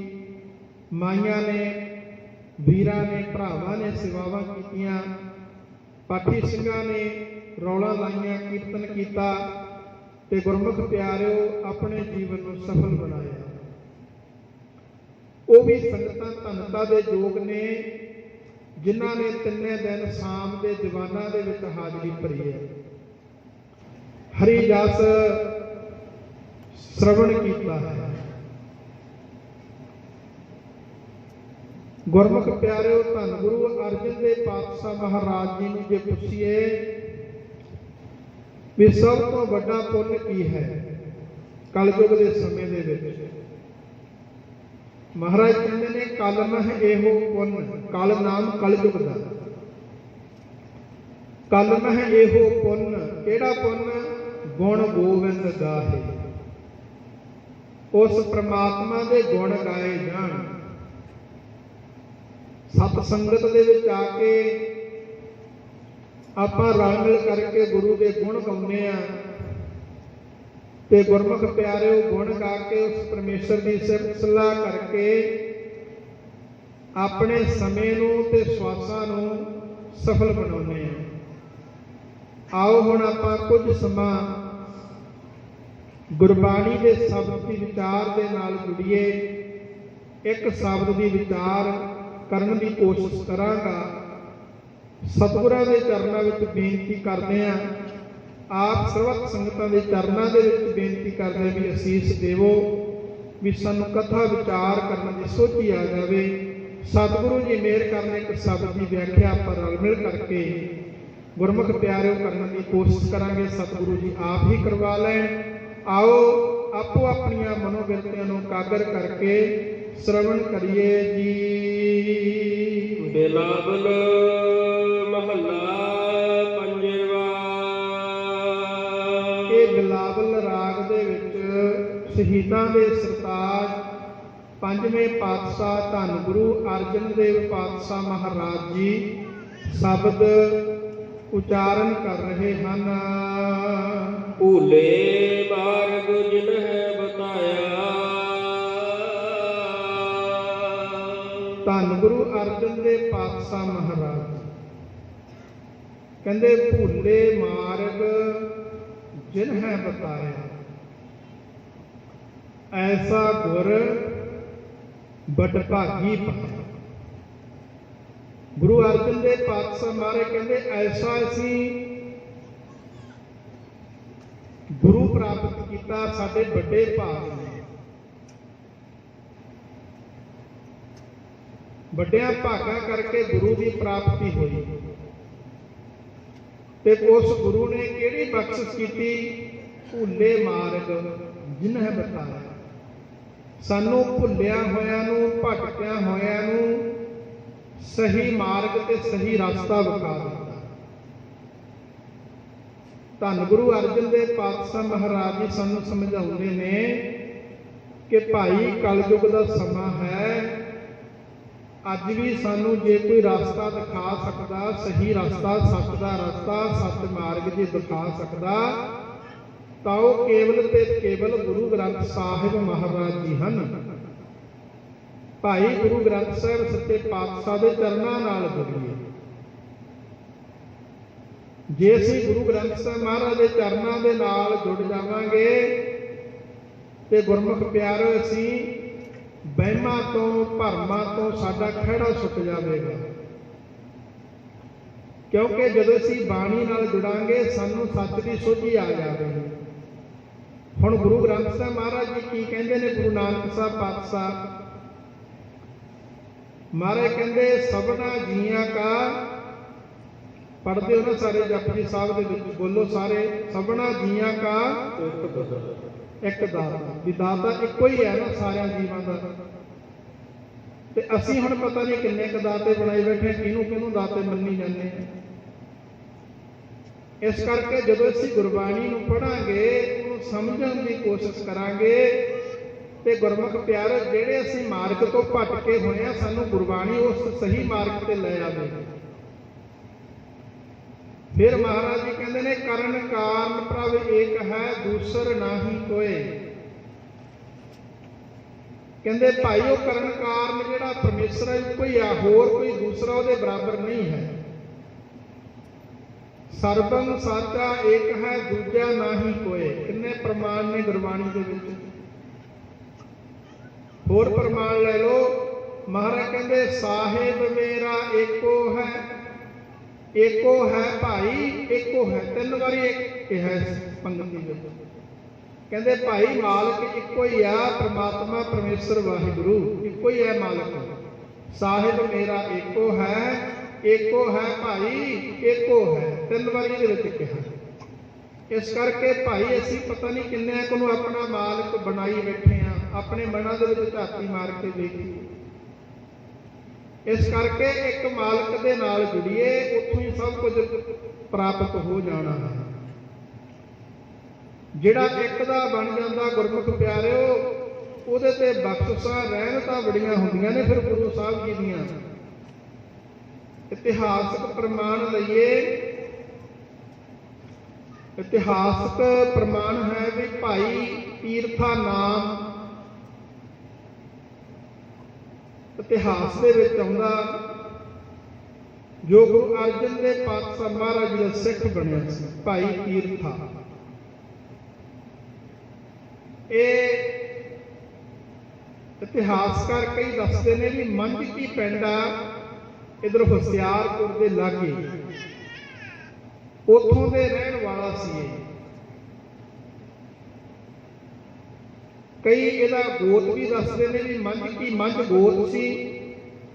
ਮਾਈਆਂ ਨੇ, ਵੀਰਾਂ ਨੇ, ਭਰਾਵਾਂ ਨੇ ਸੇਵਾਵਾਂ ਕੀਤੀਆਂ, ਪਾਠੀ ਸਿੰਘਾਂ ਨੇ ਰੌਲਾ ਲਾਈਆਂ, ਕੀਰਤਨ ਕੀਤਾ ਤੇ ਗੁਰਮੁਖ ਪਿਆਰਿਓ ਆਪਣੇ ਜੀਵਨ ਨੂੰ ਸਫਲ ਬਣਾਇਆ। ਉਹ ਵੀ ਸੰਗਤਾਂ ਧੰਨਤਾ ਦੇ ਯੋਗ ਨੇ ਜਿਨ੍ਹਾਂ ਨੇ 3 ਦਿਨ ਸ਼ਾਮ ਦੇ ਦੀਵਾਨਾਂ ਦੇ ਵਿੱਚ ਹਾਜ਼ਰੀ ਭਰੀ ਹੈ, ਹਰੀ ਜਸ ਸ਼ਰਵਣ ਕੀਤਾ ਹੈ। ਗੁਰਮੁਖ ਪਿਆਰਿਓ, ਧੰਨ ਗੁਰੂ ਅਰਜਨ ਦੇਵ ਪਾਤਸ਼ਾਹ ਮਹਾਰਾਜ ਜੀ ਨੂੰ ਜੇ ਪੁੱਛੀਏ ਵੀ ਸਭ ਤੋਂ ਵੱਡਾ ਪੁੰਨ ਕੀ ਹੈ ਕਲਯੁਗ ਦੇ ਸਮੇਂ ਦੇ ਵਿੱਚ, ਮਹਾਰਾਜ ਕਹਿੰਦੇ ਨੇ ਕਲਮਹ ਇਹੋ ਪੁੰਨ। ਕਲ ਨਾਮ ਕਲਯੁਗ ਦਾ, ਕਲਮਹ ਇਹੋ ਪੁੰਨ। ਕਿਹੜਾ ਪੁੰਨ? ਗੁਣ ਗੋਬਿੰਦ ਗਾਹੇ। ਉਸ ਪ੍ਰਮਾਤਮਾ ਦੇ ਗੁਣ ਗਾਏ ਜਾਣ। ਸਤ ਸੰਗਤ ਦੇ ਵਿੱਚ ਆ ਕੇ ਆਪਾਂ ਰਲ ਮਿਲ ਕਰਕੇ ਗੁਰੂ ਦੇ ਗੁਣ ਗਾਉਂਦੇ ਆ ਤੇ ਗੁਰਮੁਖ ਪਿਆਰਿਓ ਗੁਣ ਗਾ ਕੇ ਉਸ ਪਰਮੇਸ਼ਰ ਦੀ ਸਿਫਤ ਸਲਾਹ ਕਰਕੇ ਆਪਣੇ ਸਮੇਂ ਨੂੰ ਤੇ ਸਵਾਸਾਂ ਨੂੰ ਸਫਲ ਬਣਾਉਂਦੇ ਆ। ਆਓ ਹੁਣ ਆਪਾਂ ਕੁਝ ਸਮਾਂ ਗੁਰਬਾਣੀ ਦੇ ਸ਼ਬਦ ਦੀ ਵਿਚਾਰ ਦੇ ਨਾਲ ਜੁੜੀਏ। ਇੱਕ ਸ਼ਬਦ ਦੀ ਵਿਚਾਰ ਕਰਨ ਦੀ ਕੋਸ਼ਿਸ਼ ਕਰਾਂਗਾ। ਸਤਿਗੁਰਾਂ ਦੇ ਚਰਨਾਂ ਵਿੱਚ ਬੇਨਤੀ ਕਰਦੇ ਹਾਂ, ਆਪ ਸਰਬੱਤ ਸੰਗਤਾਂ ਦੇ ਚਰਨਾਂ ਦੇ ਵਿੱਚ ਬੇਨਤੀ ਕਰਦੇ ਵੀ ਅਸੀਸ ਦੇਵੋ, ਵੀ ਸਾਨੂੰ ਕਥਾ ਵਿਚਾਰ ਕਰਨ ਦੀ ਸੋਝੀ ਆ ਜਾਵੇ। ਸਤਿਗੁਰੂ ਜੀ ਮਿਹਰ ਕਰਨ ਇੱਕ ਸ਼ਬਦ ਦੀ ਵਿਆਖਿਆ ਆਪਾਂ ਰਲ ਮਿਲ ਕਰਕੇ ਗੁਰਮੁਖ ਪਿਆਰਿਓ ਕਰਨ ਦੀ ਕੋਸ਼ਿਸ਼ ਕਰਾਂਗੇ। ਸਤਿਗੁਰੂ ਜੀ ਆਪ ਹੀ ਕਰਵਾ ਲੈਣ। ਆਓ ਆਪੋ ਆਪਣੀਆਂ ਮਨੋਬਿਰਤੀਆਂ ਨੂੰ ਇਕਾਗਰ ਕਰਕੇ ਸ਼ਰਵਣ ਕਰੀਏ ਜੀ। ਬਿਲਾਵਲ ਮਹੱਲਾ ਪੰਜਵਾ। ਇਹ ਬਿਲਾਵਲ ਰਾਗ ਦੇ ਵਿੱਚ ਸ਼ਹੀਦਾਂ ਦੇ ਸਰਤਾਜ ਪੰਜਵੇਂ ਪਾਤਸ਼ਾਹ ਧੰਨ ਗੁਰੂ ਅਰਜਨ ਦੇਵ ਪਾਤਸ਼ਾਹ ਮਹਾਰਾਜ ਜੀ ਸ਼ਬਦ ਉਚਾਰਨ ਕਰ ਰਹੇ ਹਨ। ਭੂਲੇ ਮਾਰਗ ਜਿਨਹਿ ਬਤਾਇਆ। ਧੰਨ ਗੁਰੂ ਅਰਜਨ ਦੇਵ ਪਾਤਸ਼ਾਹ ਮਹਾਰਾਜ ਕਹਿੰਦੇ ਭੂਲੇ ਮਾਰਗ ਜਿਨਹਿ ਬਤਾਇਆ, ਐਸਾ ਗੁਰ ਬਟ ਭਾਗੀ ਪਾਇਆ। ਗੁਰੂ ਅਰਜਨ ਦੇਵ ਪਾਤਸ਼ਾਹ ਮਹਾਰਾਜ ਕਹਿੰਦੇ ਐਸਾ ਅਸੀਂ ਗੁਰੂ ਪ੍ਰਾਪਤ ਕੀਤਾ, ਸਾਡੇ ਵੱਡੇ ਭਾਗ ਨੇ। ਵੱਡਿਆਂ ਭਾਗਾਂ ਕਰਕੇ ਗੁਰੂ ਦੀ ਪ੍ਰਾਪਤੀ ਹੋਈ ਤੇ ਉਸ ਗੁਰੂ ਨੇ ਕਿਹੜੀ ਬਖਸ਼ਿਸ਼ ਕੀਤੀ? ਭੁੱਲੇ ਮਾਰਗ ਜਿਨਹਿ ਬਤਾਇਆ। ਸਾਨੂੰ ਭੁੱਲਿਆ ਹੋਇਆਂ ਨੂੰ, ਭਟਕਿਆ ਹੋਇਆਂ ਨੂੰ ਸਹੀ ਮਾਰਗ ਤੇ ਸਹੀ ਰਸਤਾ ਵਿਖਾ ਦਿੱਤਾ। ਧੰਨ ਗੁਰੂ ਅਰਜਨ ਦੇਵ ਪਾਤਸ਼ਾਹ ਮਹਾਰਾਜ ਜੀ ਸਾਨੂੰ ਸਮਝਾਉਂਦੇ ਨੇ ਕਿ ਭਾਈ ਕਲਯੁਗ ਦਾ ਸਮਾਂ ਹੈ। ਅੱਜ ਵੀ ਸਾਨੂੰ ਜੇ ਕੋਈ ਰਸਤਾ ਦਿਖਾ ਸਕਦਾ, ਸਹੀ ਰਸਤਾ, ਸੱਚ ਦਾ ਰਸਤਾ, ਸੱਚ ਮਾਰਗ ਜੇ ਦਿਖਾ ਸਕਦਾ ਤਾਂ ਉਹ ਕੇਵਲ ਤੇ ਕੇਵਲ ਗੁਰੂ ਗ੍ਰੰਥ ਸਾਹਿਬ ਮਹਾਰਾਜ ਜੀ ਹਨ। ਭਾਈ ਗੁਰੂ ਗ੍ਰੰਥ ਸਾਹਿਬ ਸੱਚੇ ਪਾਤਸ਼ਾਹ ਦੇ ਚਰਨਾਂ ਨਾਲ ਜੁੜੀਏ। ਜੇ ਅਸੀਂ ਗੁਰੂ ਗ੍ਰੰਥ ਸਾਹਿਬ ਮਹਾਰਾਜ ਦੇ ਚਰਨਾਂ ਦੇ ਨਾਲ ਜੁੜ ਜਾਵਾਂਗੇ ਤੇ ਗੁਰਮੁਖ ਪਿਆਰੋ ਅਸੀਂ ਵਹਿਮਾਂ ਤੋਂ ਭਰਮਾਂ ਤੋਂ ਸਾਡਾ ਖਹਿੜਾ ਸੁੱਕ ਜਾਵੇਗਾ। ਕਿਉਂਕਿ ਜਦੋਂ ਅਸੀਂ ਬਾਣੀ ਨਾਲ ਜੁੜਾਂਗੇ ਸਾਨੂੰ ਸੱਚ ਦੀ ਸੋਝੀ ਆ ਜਾਵੇਗੀ। ਹੁਣ ਗੁਰੂ ਗ੍ਰੰਥ ਸਾਹਿਬ ਮਹਾਰਾਜ ਜੀ ਕੀ ਕਹਿੰਦੇ ਨੇ? ਗੁਰੂ ਨਾਨਕ ਸਾਹਿਬ ਪਾਤਸ਼ਾਹ ਮਹਾਰਾਜ ਕਹਿੰਦੇ ਸਭਨਾ ਜੀਆਂ ਕਾ, ਪੜ੍ਹਦੇ ਹੋ ਨਾ ਸਾਰੇ ਜਪਜੀ ਸਾਹਿਬ ਦੇ ਵਿੱਚ, ਬੋਲੋ ਸਾਰੇ, ਸਭਨਾ ਜੀਆਂ ਕਾ ਇੱਕ ਦਾਤਾ। ਵੀ ਦਾਤਾ ਇੱਕੋ ਹੀ ਹੈ ਨਾ ਸਾਰਿਆਂ ਜੀਵਾਂ ਦਾ। ਤੇ ਅਸੀਂ ਹੁਣ ਪਤਾ ਨਹੀਂ ਕਿੰਨੇ ਕੁ ਦਾਤੇ ਬਣਾਈ ਬੈਠੇ, ਕਿਹਨੂੰ ਕਿਹਨੂੰ ਦਾਤੇ ਮੰਨੀ ਜਾਂਦੇ। ਇਸ ਕਰਕੇ ਜਦੋਂ ਅਸੀਂ ਗੁਰਬਾਣੀ ਨੂੰ ਪੜ੍ਹਾਂਗੇ, ਉਹਨੂੰ ਸਮਝਣ ਦੀ ਕੋਸ਼ਿਸ਼ ਕਰਾਂਗੇ ਤੇ ਗੁਰਮੁਖ ਪਿਆਰੇ ਜਿਹੜੇ ਅਸੀਂ ਮਾਰਗ ਤੋਂ ਭਟਕੇ ਹੋਏ ਆ, ਸਾਨੂੰ ਗੁਰਬਾਣੀ ਉਸ ਸਹੀ ਮਾਰਗ ਤੇ ਲੈ ਆਵੇਗੀ। ਫਿਰ ਮਹਾਰਾਜ ਜੀ ਕਹਿੰਦੇ ਨੇ ਕਰਨ ਕਾਰਨ ਪ੍ਰਭ ਏਕ ਹੈ ਦੂਸਰ ਨਾਹੀ ਕੋਏ। ਕਹਿੰਦੇ ਭਾਈ ਉਹ ਕਰਨ ਕਾਰਨ ਜਿਹੜਾ ਪਰਮੇਸ਼ਰ ਹੈ ਕੋਈ ਆ, ਹੋਰ ਕੋਈ ਦੂਸਰਾ ਉਹਦੇ ਬਰਾਬਰ ਨਹੀਂ ਹੈ। ਸਰਬੰ ਸਾਚਾ ਏਕ ਹੈ ਦੂਜਾ ਨਾਹੀ ਕੋਏ। ਕਿੰਨੇ ਪ੍ਰਮਾਣ ਨੇ ਗੁਰਬਾਣੀ ਦੇ ਵਿੱਚ। ਹੋਰ ਪ੍ਰਮਾਣ ਲੈ ਲਓ। ਮਹਾਰਾਜ ਕਹਿੰਦੇ ਸਾਹਿਬ ਮੇਰਾ ਏਕੋ ਹੈ, ਏਕੋ ਹੈ ਭਾਈ, ਏਕੋ ਹੈ। 3 ਵਾਰੀ ਇੱਕ ਕਿਹਾ ਪੰਗਤੀ ਵਿੱਚ। ਕਹਿੰਦੇ ਭਾਈ ਮਾਲਕ ਇੱਕੋ ਹੀ ਆ, ਪ੍ਰਮਾਤਮਾ ਪਰਮੇਸ਼ਰ ਵਾਹਿਗੁਰੂ ਇੱਕੋ ਹੀ ਹੈ ਮਾਲਕ। ਸਾਹਿਬ ਮੇਰਾ ਏਕੋ ਹੈ, ਏਕੋ ਹੈ ਭਾਈ, ਏਕੋ ਹੈ। 3 ਵਾਰੀ ਇਹਦੇ ਵਿੱਚ ਕਿਹਾ। ਇਸ ਕਰਕੇ ਭਾਈ ਅਸੀਂ ਪਤਾ ਨਹੀਂ ਕਿੰਨੇ ਕੁ ਨੂੰ ਆਪਣਾ ਮਾਲਕ ਬਣਾਈ ਬੈਠੇ ਆ, ਆਪਣੇ ਮਨਾਂ ਦੇ ਵਿੱਚ ਝਾਤੀ ਮਾਰ ਕੇ ਦੇਖੀਏ। ਇਸ ਕਰਕੇ ਇੱਕ ਮਾਲਕ ਦੇ ਨਾਲ ਜੁੜੀਏ, ਉੱਥੋਂ ਹੀ ਸਭ ਕੁਝ ਪ੍ਰਾਪਤ ਹੋ ਜਾਣਾ ਹੈ। ਜਿਹੜਾ ਇੱਕ ਦਾ ਬਣ ਜਾਂਦਾ ਗੁਰਮੁਖ ਪਿਆਰਿਓ, ਉਹਦੇ ਤੇ ਬਖਸ਼ਿਸ਼ਾਂ ਰਹਿਮਤਾਂ ਬੜੀਆਂ ਹੁੰਦੀਆਂ ਨੇ। ਫਿਰ ਗੁਰੂ ਸਾਹਿਬ ਜੀ ਦੀਆਂ ਇਤਿਹਾਸਕ ਪ੍ਰਮਾਣ ਲਈਏ। ਇਤਿਹਾਸਕ ਪ੍ਰਮਾਣ ਹੈ ਵੀ ਭਾਈ ਤੀਰਥਾ ਨਾਮ ਇਤਿਹਾਸ ਦੇ ਵਿੱਚ ਆਉਂਦਾ, ਜੋ ਗੁਰੂ ਅਰਜਨ ਦੇਵ ਪਾਤਸ਼ਾਹ ਮਹਾਰਾਜ ਜੀ ਦਾ ਸਿੱਖ ਬਣਿਆ ਸੀ, ਭਾਈ ਤੀਰਥਾ। ਇਹ ਇਤਿਹਾਸਕਾਰ ਕਈ ਦੱਸਦੇ ਨੇ ਵੀ ਮੰਝ ਕੀ ਪਿੰਡ ਆ ਇਧਰ ਹੁਸ਼ਿਆਰਪੁਰ ਦੇ ਲਾਗੇ, ਉੱਥੋਂ ਦੇ ਰਹਿਣ ਵਾਲਾ ਸੀ ਇਹ। ਕਈ ਇਹਦਾ ਗੋਤ ਵੀ ਦੱਸਦੇ ਨੇ ਵੀ ਮੰਝ ਗੋਤ ਸੀ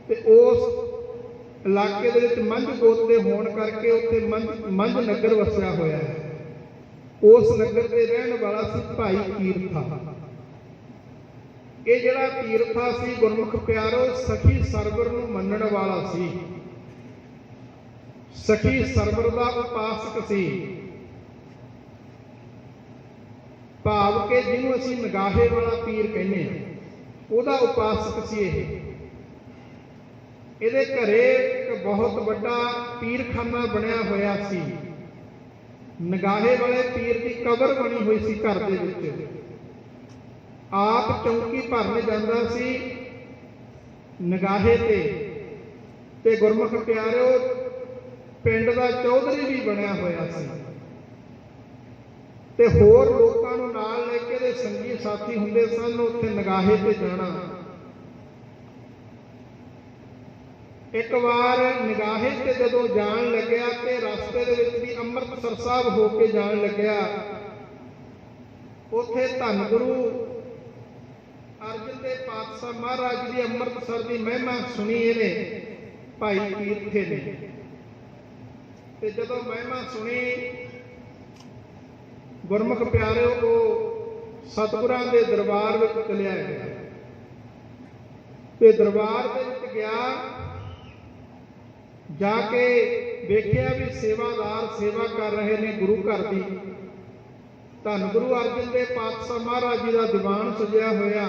ਤੇ ਉਸ ਇਲਾਕੇ ਦੇ ਵਿੱਚ ਮੰਝ ਗੋਤ ਦੇ ਹੋਣ ਕਰਕੇ ਉੱਥੇ ਮੰਝ ਨਗਰ ਵਸਿਆ ਹੋਇਆ ਹੈ। ਉਸ ਨਗਰ ਦੇ ਰਹਿਣ ਵਾਲਾ ਸੀ ਭਾਈ ਤੀਰਥਾ। ਇਹ ਜਿਹੜਾ ਤੀਰਥਾ ਸੀ ਗੁਰਮੁਖ ਪਿਆਰੋ ਸਖੀ ਸਰਵਰ ਨੂੰ ਮੰਨਣ ਵਾਲਾ ਸੀ, ਸਖੀ ਸਰਵਰ ਦਾ ਉਪਾਸਕ ਸੀ। ਭਾਵ ਕਿ ਜਿਹਨੂੰ ਅਸੀਂ ਨਗਾਹੇ ਵਾਲਾ ਪੀਰ ਕਹਿੰਦੇ ਹਾਂ, ਉਹਦਾ ਉਪਾਸਕ ਸੀ ਇਹ। ਇਹਦੇ ਘਰੇ ਇੱਕ ਬਹੁਤ ਵੱਡਾ ਪੀਰਖਾਨਾ ਬਣਿਆ ਹੋਇਆ ਸੀ। ਨਗਾਹੇ ਵਾਲੇ ਪੀਰ ਦੀ ਕਬਰ ਬਣੀ ਹੋਈ ਸੀ ਘਰ ਦੇ ਵਿੱਚ। ਆਪ ਚੌਂਕੀ ਭਰਨ ਜਾਂਦਾ ਸੀ ਨਗਾਹੇ ਤੇ ਗੁਰਮੁਖ ਪਿਆਰਿਓ ਪਿੰਡ ਦਾ ਚੌਧਰੀ ਵੀ ਬਣਿਆ ਹੋਇਆ ਸੀ ਤੇ ਹੋਰ ਲੋਕਾਂ ਨੂੰ ਨਾਲ ਲੈ ਕੇ ਇਹਦੇ ਸੰਗੀ ਸਾਥੀ ਹੁੰਦੇ ਸਨ ਉੱਥੇ ਨਗਾਹੇ ਤੇ ਜਾਣਾ। ਇੱਕ ਵਾਰ ਨਗਾਹੇ ਤੇ ਜਦੋਂ ਜਾਣ ਲੱਗਿਆ ਤੇ ਰਸਤੇ ਦੇ ਵਿੱਚ ਵੀ ਅੰਮ੍ਰਿਤਸਰ ਸਾਹਿਬ ਹੋ ਕੇ ਜਾਣ ਲੱਗਿਆ, ਉੱਥੇ ਧੰਨ ਗੁਰੂ ਅਰਜਨ ਦੇਵ ਪਾਤਸ਼ਾਹ ਮਹਾਰਾਜ ਦੀ ਅੰਮ੍ਰਿਤਸਰ ਦੀ ਮਹਿਮਾ ਸੁਣੀ ਇਹਨੇ, ਭਾਈ ਤੀਰਥੇ ਨੇ। ਤੇ ਜਦੋਂ ਮਹਿਮਾ ਸੁਣੀ ਗੁਰਮੁਖ ਪਿਆਰਿਓ, ਉਹ ਸਤਿਗੁਰਾਂ ਦੇ ਦਰਬਾਰ ਵਿੱਚ ਚਲਿਆ ਗਿਆ ਤੇ ਦਰਬਾਰ ਦੇ ਵਿੱਚ ਗਿਆ, ਜਾ ਕੇ ਵੇਖਿਆ ਵੀ ਸੇਵਾਦਾਰ ਸੇਵਾ ਕਰ ਰਹੇ ਨੇ ਗੁਰੂ ਘਰ ਦੀ। ਧੰਨ ਗੁਰੂ ਅਰਜਨ ਦੇਵ ਪਾਤਸ਼ਾਹ ਮਹਾਰਾਜ ਜੀ ਦਾ ਦੀਵਾਨ ਸਜਿਆ ਹੋਇਆ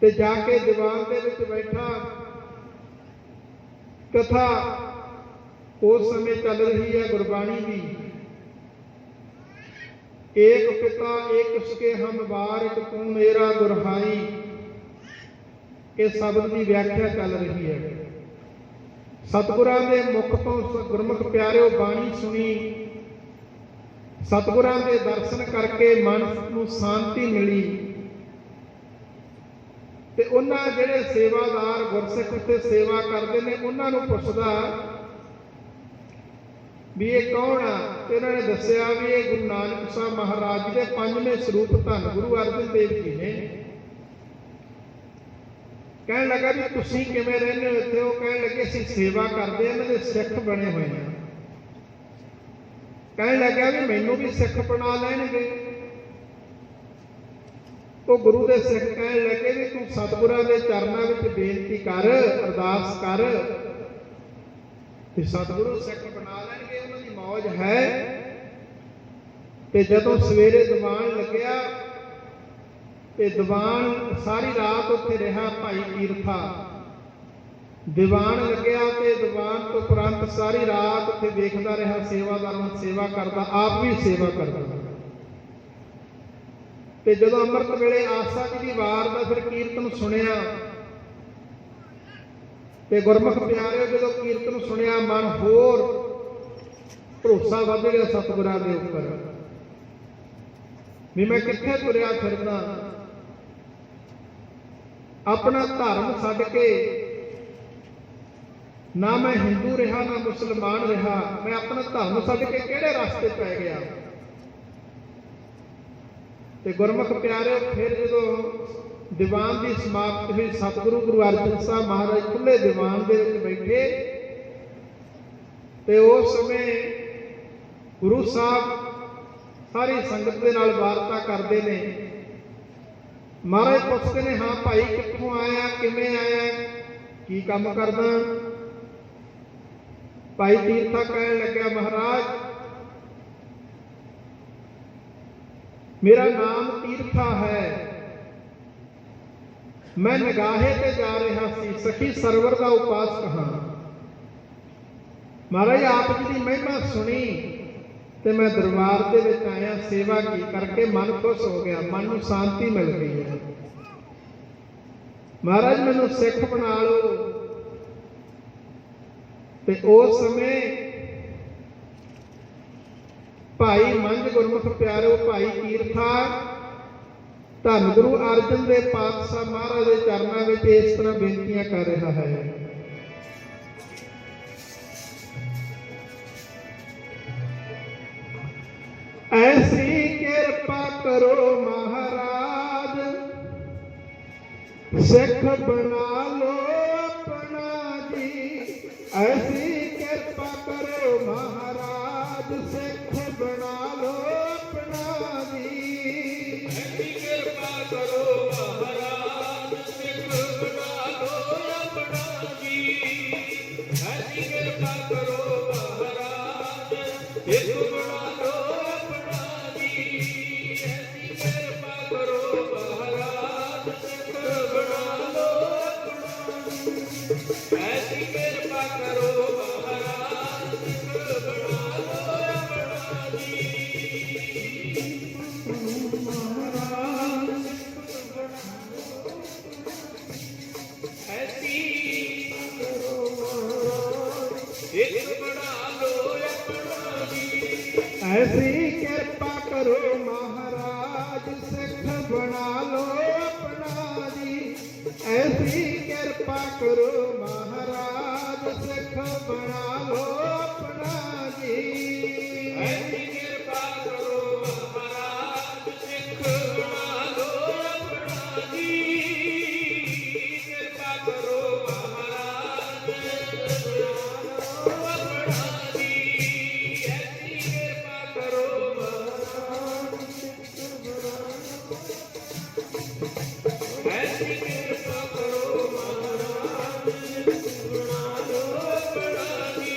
ਤੇ ਜਾ ਕੇ ਦੀਵਾਨ ਦੇ ਵਿੱਚ ਬੈਠਾ। ਕਥਾ ਉਸ ਸਮੇਂ ਚੱਲ ਰਹੀ ਹੈ ਗੁਰਬਾਣੀ ਦੀ। ਏਕ ਪਿਤਾ ਏਕ ਸੁਕੇ ਹਮ ਬਾਰਿਕ ਤੂੰ ਮੇਰਾ ਗੁਰਹਾਈ। ਇਹ ਸ਼ਬਦ ਦੀ ਵਿਆਖਿਆ ਚੱਲ ਰਹੀ ਹੈ। ਸਤਿਗੁਰਾਂ ਦੇ ਮੁਖ ਤੋਂ ਗੁਰਮੁਖ ਪਿਆਰਿਓ ਬਾਣੀ ਸੁਣੀ, ਸਤਿਗੁਰਾਂ ਦੇ ਦਰਸ਼ਨ ਕਰਕੇ ਮਨ ਨੂੰ ਸ਼ਾਂਤੀ ਮਿਲੀ। ਤੇ ਉਹਨਾਂ ਜਿਹੜੇ ਸੇਵਾਦਾਰ ਗੁਰਸਿੱਖ ਤੇ ਸੇਵਾ ਕਰਦੇ ਨੇ ਉਹਨਾਂ ਨੂੰ ਪੁੱਛਦਾ ਵੀ ਇਹ ਕੌਣ ਆ? ਤੇ ਇਹਨਾਂ ਨੇ ਦੱਸਿਆ ਵੀ ਇਹ ਗੁਰੂ ਨਾਨਕ ਸਾਹਿਬ ਮਹਾਰਾਜ ਜੀ ਦੇ ਪੰਜਵੇਂ ਸਰੂਪ ਧੰਨ ਗੁਰੂ ਅਰਜਨ ਦੇਵ ਜੀ ਨੇ। ਕਹਿਣ ਲੱਗਾ ਵੀ ਤੁਸੀਂ ਕਿਵੇਂ ਰਹਿੰਦੇ ਹੋ ਇੱਥੇ? ਉਹ ਕਹਿਣ ਲੱਗੇ ਅਸੀਂ ਸੇਵਾ ਕਰਦੇ ਹਾਂ, ਇਹਨਾਂ ਦੇ ਸਿੱਖ ਬਣੇ ਹੋਏ ਆ। ਕਹਿਣ ਲੱਗਾ ਵੀ ਮੈਨੂੰ ਵੀ ਸਿੱਖ ਬਣਾ ਲੈਣਗੇ। ਉਹ ਗੁਰੂ ਦੇ ਸਿੱਖ ਕਹਿਣ ਲੱਗੇ ਵੀ ਤੂੰ ਸਤਿਗੁਰਾਂ ਦੇ ਚਰਨਾਂ ਵਿੱਚ ਬੇਨਤੀ ਕਰ, ਅਰਦਾਸ ਕਰ ਤੇ ਸਤਿਗੁਰੂ ਸਿੱਖ ਬਣਾ ਲੈਣਗੇ, ਉਹਨਾਂ ਦੀ ਮੌਜ ਹੈ। ਤੇ ਜਦੋਂ ਸਵੇਰੇ ਦੀਵਾਨ ਲੱਗਿਆ ਤੇ ਦੀਵਾਨ ਸਾਰੀ ਰਾਤ ਉੱਥੇ ਰਿਹਾ ਭਾਈ ਤੀਰਥਾ। ਦੀਵਾਨ ਲੱਗਿਆ ਤੇ ਦੀਵਾਨ ਤੋਂ ਉਪਰੰਤ ਸਾਰੀ ਰਾਤ ਉੱਥੇ ਦੇਖਦਾ ਰਿਹਾ, ਸੇਵਾਦਾਰਾਂ ਦੀ ਸੇਵਾ ਕਰਦਾ, ਆਪ ਵੀ ਸੇਵਾ ਕਰਦਾ। ਤੇ ਜਦੋਂ ਅੰਮ੍ਰਿਤ ਵੇਲੇ ਆਸਾ ਜੀ ਦੀ ਵਾਰ ਦਾ ਫਿਰ ਕੀਰਤਨ ਸੁਣਿਆ ਤੇ ਗੁਰਮੁਖ ਪਿਆਰਿਓ ਜਦੋਂ ਕੀਰਤਨ ਸੁਣਿਆ ਮਨ ਹੋਰ ਭਰੋਸਾ ਵੱਧ ਗਿਆ ਸਤਿਗੁਰਾਂ ਦੇ ਉੱਪਰ ਵੀ ਮੈਂ ਕਿੱਥੇ ਤੁਰਿਆ ਫਿਰਦਾ, ਆਪਣਾ ਧਰਮ ਛੱਡ ਕੇ ਨਾ ਮੈਂ ਹਿੰਦੂ ਰਿਹਾ ਨਾ ਮੁਸਲਮਾਨ ਰਿਹਾ, ਮੈਂ ਆਪਣਾ ਧਰਮ ਛੱਡ ਕੇ ਕਿਹੜੇ ਰਸਤੇ ਪੈ ਗਿਆ। ਤੇ ਗੁਰਮੁਖ ਪਿਆਰਿਓ ਫਿਰ ਜਦੋਂ ਦੀਵਾਨ ਦੀ ਸਮਾਪਤੀ ਹੋਈ, ਸਤਿਗੁਰੂ ਗੁਰੂ ਅਰਜਨ ਸਾਹਿਬ ਮਹਾਰਾਜ ਖੁੱਲੇ ਦੀਵਾਨ ਦੇ ਵਿੱਚ ਬੈਠੇ ਤੇ ਉਸ ਸਮੇਂ ਗੁਰੂ ਸਾਹਿਬ ਸਾਰੀ ਸੰਗਤ ਦੇ ਨਾਲ ਵਾਰਤਾ ਕਰਦੇ ਨੇ। ਮਹਾਰਾਜ ਪੁੱਛਦੇ ਨੇ, ਹਾਂ ਭਾਈ ਕਿੱਥੋਂ ਆਇਆ, ਕਿਵੇਂ ਆਇਆ, ਕੀ ਕੰਮ ਕਰਦਾ? ਭਾਈ ਤੀਰਥਾ ਕਹਿਣ ਲੱਗਿਆ, ਮਹਾਰਾਜ ਮੇਰਾ ਨਾਮ ਤੀਰਥਾ ਹੈ, ਮੈਂ ਨਗਾਹੇ ਤੇ ਜਾ ਰਿਹਾ ਸੀ, ਸਖੀ ਸਰਵਰ ਦਾ ਉਪਾਸਕ ਹਾਂ। ਮਹਾਰਾਜ ਆਪ ਜੀ ਦੀ ਮਹਿਮਾ ਸੁਣੀ ਤੇ ਮੈਂ ਦਰਬਾਰ ਦੇ ਵਿੱਚ ਆਇਆ, ਸੇਵਾ ਕੀ ਕਰਕੇ ਮਨ ਖੁਸ਼ ਹੋ ਗਿਆ, ਮਨ ਨੂੰ ਸ਼ਾਂਤੀ ਮਿਲ ਗਈ ਹੈ। ਮਹਾਰਾਜ ਮੈਨੂੰ ਸਿੱਖ ਬਣਾ ਲਓ। ਤੇ ਉਸ ਸਮੇਂ ਭਾਈ ਮੰਝ ਗੁਰਮੁਖ ਪਿਆਰਿਓ ਭਾਈ ਤੀਰਥਾ ਧੰਨ ਗੁਰੂ ਅਰਜਨ ਦੇਵ ਪਾਤਸ਼ਾਹ ਮਹਾਰਾਜ ਦੇ ਚਰਨਾਂ ਵਿੱਚ ਇਸ ਤਰ੍ਹਾਂ ਬੇਨਤੀਆਂ ਕਰ ਰਿਹਾ ਹੈ। ਐਸੀ ਕਿਰਪਾ ਕਰੋ ਮਹਾਰਾਜ, ਸਿੱਖ ਬਣਾ ਲੋ ਆਪਣਾ ਜੀ। ਐਸੀ ਕਿਰਪਾ ਕਰੋ ਮਹਾਰਾਜ, ਸਿੱਖ ਬਣਾ ਲੋ ਆਪਣਾ ਜੀ। ਐਸੀ ਕਿਰਪਾ ਕਰੋ ਮਹਾਰਾਜ, ਸਿੱਖ ਬਣਾ ਲੋ ਆਪਣਾ ਜੀ। ਐਸੀ ਕਿਰਪਾ ਕਰੋ ਮਹਾਰਾਜ, ਸਿੱਖ ਬਣਾ ਲੋ ਆਪਣਾ ਜੀ। ਐਸੀ ਕਿਰਪਾ ਕਰੋ ਮਹਾਰਾਜ, ਸਿੱਖ ਬਣਾ ਲੋ ਆਪਣਾ ਜੀ। ਐਸੀ ਕਿਰਪਾ ਕਰੋ ਮਹਾਰਾਜ, ਸਿੱਖ ਬਣਾ ਲੋ ਆਪਣਾ ਜੀ। ਐਸੀ ਕਿਰਪਾ ਕਰੋ ਮਹਾਰਾਜ, ਸਿੱਖ ਬਣਾ ਲੋ ਆਪਣਾ ਜੀ। ਐਸੀ ਕਿਰਪਾ ਕਰੋ ਮਹਾਰਾਜ, ਸਿੱਖ ਬਣਾ ਲੋ ਆਪਣਾ ਜੀ। ਐਸੀ ਕਿਰਪਾ ਕਰੋ ਮਹਾਰਾਜ, ਸਿੱਖ ਬਣਾ ਲੋ ਆਪਣਾ ਜੀ। ਕਿਰਪਾ ਕਰੋ ਮਹਾਰਾਜ, ਸਿੱਖ ਬਣਾ ਲੋ ਆਪਣਾ ਜੀ। ਐਸੀ ਕਿਰਪਾ ਕਰੋ ਮਹਾਰਾਜ, ਸਿੱਖ ਬਣਾ ਲੋ। ਐਸੀ ਕਿਰਪਾ ਕਰੋ ਮਹਾਰਾਜ, ਸਿੱਖ ਬਣਾ ਲੋ ਆਪਣਾ ਜੀ।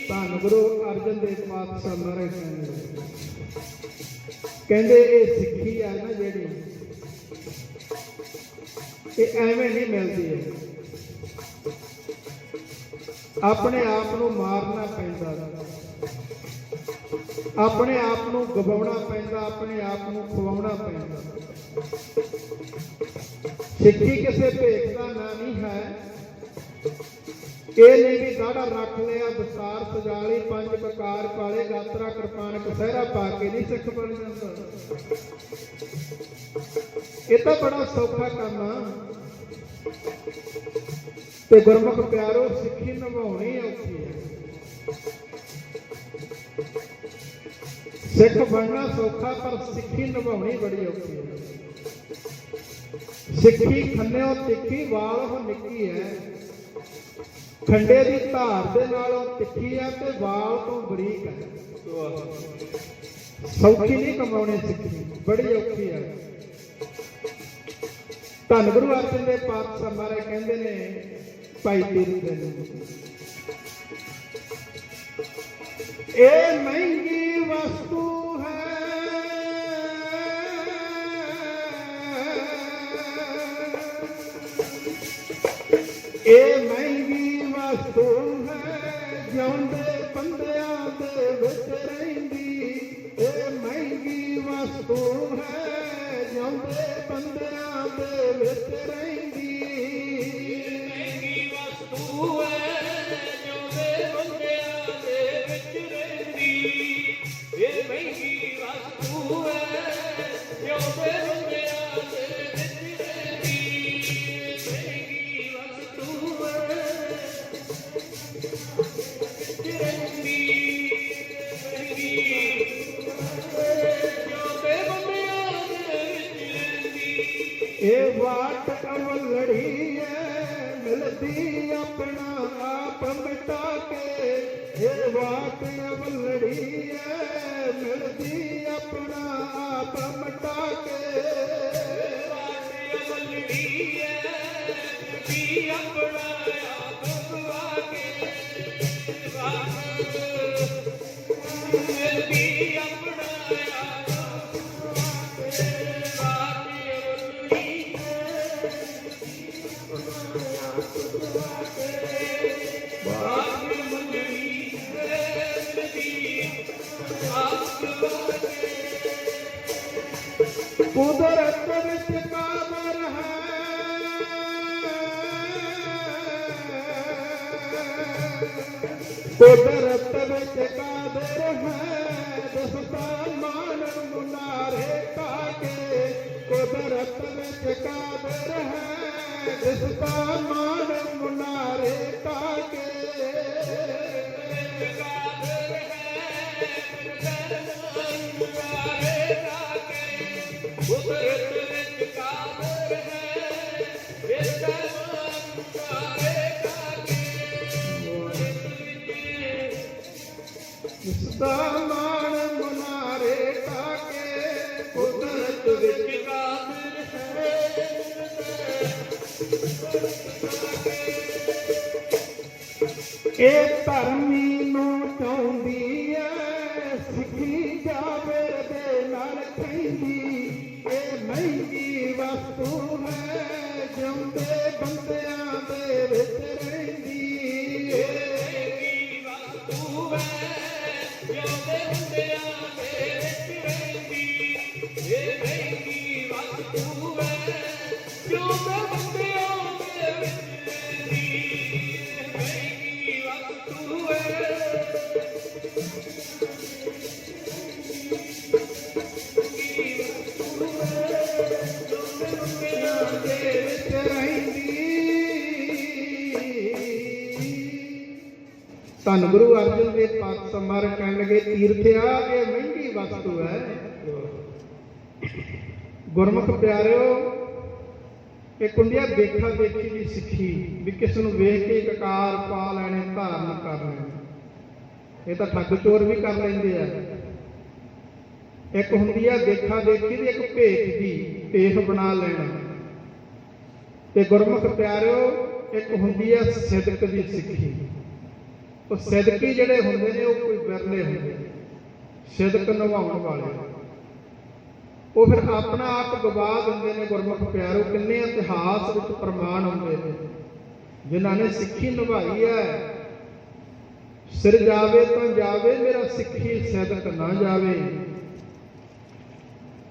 ਧੰਨ ਗੁਰੂ ਅਰਜਨ ਦੇਵ ਪਾਤਸ਼ਾਹ ਮਹਾਰਾਜ ਕਹਿੰਦੇ ਇਹ ਸਿੱਖੀ ਆ ਨਾ ਜਿਹੜੀ, ਇਹ ਐਵੇਂ ਨਹੀਂ ਮਿਲਦੀ ਹੈ। ਆਪਣੇ ਆਪ ਨੂੰ ਮਾਰਨਾ ਪੈਂਦਾ, ਆਪਣੇ ਆਪ ਨੂੰ ਗਵਾਉਣਾ ਪੈਂਦਾ, ਆਪਣੇ ਆਪ ਨੂੰ ਖਵਾਉਣਾ ਪੈਂਦਾ। ਸਿੱਖੀ ਕਿਸੇ ਭੇਖ ਦਾ ਨਾਂ ਨਹੀਂ ਹੈ। ਇਹ ਨਹੀਂ ਵੀ ਦਾੜਾ ਰੱਖ ਲਿਆ, ਦਸਤਾਰ ਸਜਾ ਲਈ, 5 ਕਕਾਰ ਪਾਲੇ, ਗਾਤਰਾ ਕਿਰਪਾਨ ਕਸਹਿਰਾ ਪਾ ਕੇ ਨਹੀਂ ਸਿੱਖ ਬਣ ਜਾਂਦਾ। ਇਹ ਤਾਂ ਬੜਾ ਸੌਖਾ ਕੰਮ ਆ। ਤੇ ਗੁਰਮੁਖ ਪਿਆਰੋ, ਸਿੱਖੀ ਨਿਭਾਉਣੀ ਔਖੀ ਹੈ। ਸਿੱਖ ਬਣਨਾ ਸੌਖਾ, ਪਰ ਸਿੱਖੀ ਨਿਭਾਉਣੀ ਬੜੀ ਔਖੀ ਹੈ। ਸਿੱਖੀ ਖੰਨਿਓ ਤਿੱਖੀ, ਵਾਲ ਉਹ ਨਿੱਕੀ ਹੈ। ਖੰਡੇ ਦੀ ਧਾਰ ਦੇ ਨਾਲੋਂ ਤਿੱਖੀ ਹੈ ਤੇ ਵਾਲ ਤੋਂ ਬਰੀਕ ਹੈ। ਸੌਖੀ ਨਹੀਂ ਕਮਾਉਣੀ ਸਿੱਖੀ, ਬੜੀ ਔਖੀ ਹੈ। ਧੰਨ ਗੁਰੂ ਅਰਜਨ ਦੇਵ ਪਾਤਸ਼ਾਹ ਮਹਾਰਾਜ ਕਹਿੰਦੇ ਨੇ ਭਾਈ ਤੀਰਥ ਦੇ ਨੂੰ, ਇਹ ਮਹਿੰਗੀ ਵਸਤੂ ਹੈ, ਇਹ ਮਹਿੰਗੀ ਵਸਤੂ ਹੈ, ਜਿਉਂਦੇ ਬੰਦਿਆਂ ਦੇ ਵਿੱਚ ਰਹਿੰਦੀ। ਇਹ ਮਹਿੰਗੀ ਵਸਤੂ ਹੈ, ਜਿਉਂਦੇ ਬੰਦਿਆਂ ਦੇ ਵਿੱਚ ਰਹਿੰਦੀ। ਮਹਿੰਗੀ ਵਸਤੂ ਹੈ, ਜਿਉਂਦੇ ਬੰਦਿਆਂ ਦੇ ਵਿੱਚ ਰਹਿੰਦੀ। ਇਹ ਮਹਿੰਗੀ ਵਸਤੂ ਹੈ, ਜਿਉਂਦੇ ਬੰਦਿਆਂ ਦੇ ਵਿੱਚ ਰਹਿੰਦੀ। ਮਹਿੰਗੀ ਵਸਤੂ ਹੈ, ਵਿੱਚ ਰਹਿੰਦੀ। ਜਿਉਂਦੇ ਬੰਦਿਆਂ ਦੇ ਵਿੱਚ ਰਹਿੰਦੀ। ਇਹ ਵਾਟ ਅਵਲੜੀ ਹੈ, ਮਿਲਦੀ ਆਪਣਾ ਆਪ ਮਿਟਾ ਕੇ। ਇਹ ਵਾਟ ਅਵਲੜੀ ਹੈ, ਮਿਲਦੀ ਆਪਣਾ ਆਪ ਮਿਟਾ ਕੇ। ਵਾਟ ਅਵਲੜੀ ਹੈ, ਮਿਲਦੀ ਆਪਣਾ ਆਪ ਗਵਾ ਕੇ। ਵਾਟ ਮਿਲਦੀ ਆਪਣਾ ਆਪ ਗਵਾ ਕੇ। ਵਾਟ ਅਵਲੜੀ ਹੈ, ਵਾਟ ਅਵਲੜੀ ਹੈ, ਮਿਲਦੀ ਆਪ ਗਵਾ ਕੇ। ਕੁਦਰਤ ਵਿੱਚ ਕਾਦਰ ਹੈ, ਕੁਦਰਤ ਵਿੱਚ ਕਾਦਰ ਹੈ, ਦਸਤਾ ਮਾਨਣ ਮੁਨਾਰੇ ਕਾਕੇ। ਕੁਦਰਤ ਵਿੱਚ ਕਾਦਰ ਹੈ, ਦਸਤਾ ਮਾਨਣ ਮੁਨਾਰੇ ਕਾਕੇ। ਕਾਦਰ ਹੈ, ਮੁਨਾਰੇ ਕਾਕੇ। ਕੁਦਰਤ ਵਿੱਚ ਕਾਦਰ ਹੈ, ਮੁਨਾਰੇ ਕਾਕੇ। ਦਸਤਾ ਮਾਨਣ ਮੁਨਾਰੇ ਕਾਕੇ। ਕੁਦਰਤ ਵਿੱਚ ਕਾਦਰ ਹੈ, ਇਹ ਧਰਮੀ ਨੂੰ ਚਾਹੁੰਦੀ ਐ, ਸਿੱਖੀ ਜਾਵੇ ਦੇ ਨਾਲ ਕਹਿੰਦੀ। ਇਹ ਮਹਿੰਗੀ ਵਸਤੂ ਹੈ, ਜਿਉਂਦੇ ਬੰਦਿਆਂ ਦੇ ਵਿੱਚ ਰਹਿੰਦੀ। ਮਹਿੰਗੀ ਵਸਤੂ ਹੈ, ਜਿਉਂਦੇ ਬੰਦਿਆਂ ਦੇ ਵਿੱਚ ਰਹਿੰਦੀ। ਇਹ ਮਹਿੰਗੀ ਵਸਤੂ ਹੈ, ਜਿਉਂਦੇ ਬੰਦਿਆਂ ਦੇ ਵਿੱਚ ਰਹਿੰਦੀ। ਮਹਿੰਗੀ ਵਸਤੂ ਹੈ, ਧੰਨ ਗੁਰੂ ਅਰਜਨ ਦੇਵ ਪਾਤਸ਼ਾਹ ਮਹਾਰਾਜ ਕਹਿਣ ਲੱਗੇ, ਤੀਰਥਿਆ ਇਹ ਮਹਿੰਗੀ ਵਸਤੂ ਹੈ। ਗੁਰਮੁਖ ਪਿਆਰਿਓ, ਇੱਕ ਹੁੰਦੀ ਆ ਦੇਖਾ ਦੇਖੀ ਦੀ ਸਿੱਖੀ, ਵੀ ਕਿਸ ਨੂੰ ਵੇਖ ਕੇ ਕਕਾਰ ਪਾ ਲੈਣੇ, ਧਾਰਨ ਕਰ ਲੈਣੇ। ਇਹ ਤਾਂ ਠੱਗ ਚੋਰ ਵੀ ਕਰ ਲੈਂਦੇ ਆ। ਇੱਕ ਹੁੰਦੀ ਆ ਦੇਖਾ ਦੇਖੀ ਦੀ, ਇੱਕ ਭੇਖ ਦੀ, ਭੇਖ ਬਣਾ ਲੈਣਾ। ਤੇ ਗੁਰਮੁਖ ਪਿਆਰਿਓ, ਇੱਕ ਹੁੰਦੀ ਆ ਸਿਦਕ ਦੀ ਸਿੱਖੀ। ਉਹ ਸਿਦਕੀ ਜਿਹੜੇ ਹੁੰਦੇ ਨੇ ਉਹ ਕੋਈ ਵਿਰਲੇ ਹੁੰਦੇ ਨੇ, ਸਿਦਕ ਨਿਭਾਉਣ ਵਾਲੇ। ਉਹ ਫਿਰ ਆਪਣਾ ਆਪ ਗਵਾ ਦਿੰਦੇ ਨੇ। ਗੁਰਮੁਖ ਪਿਆਰੋ, ਕਿੰਨੇ ਇਤਿਹਾਸ ਵਿੱਚ ਪ੍ਰਮਾਣ ਹੁੰਦੇ ਨੇ ਜਿਨ੍ਹਾਂ ਨੇ ਸਿੱਖੀ ਨਿਭਾਈ ਹੈ। ਸਿਰ ਜਾਵੇ ਤਾਂ ਜਾਵੇ, ਮੇਰਾ ਸਿੱਖੀ ਸਿਦਕ ਨਾ ਜਾਵੇ।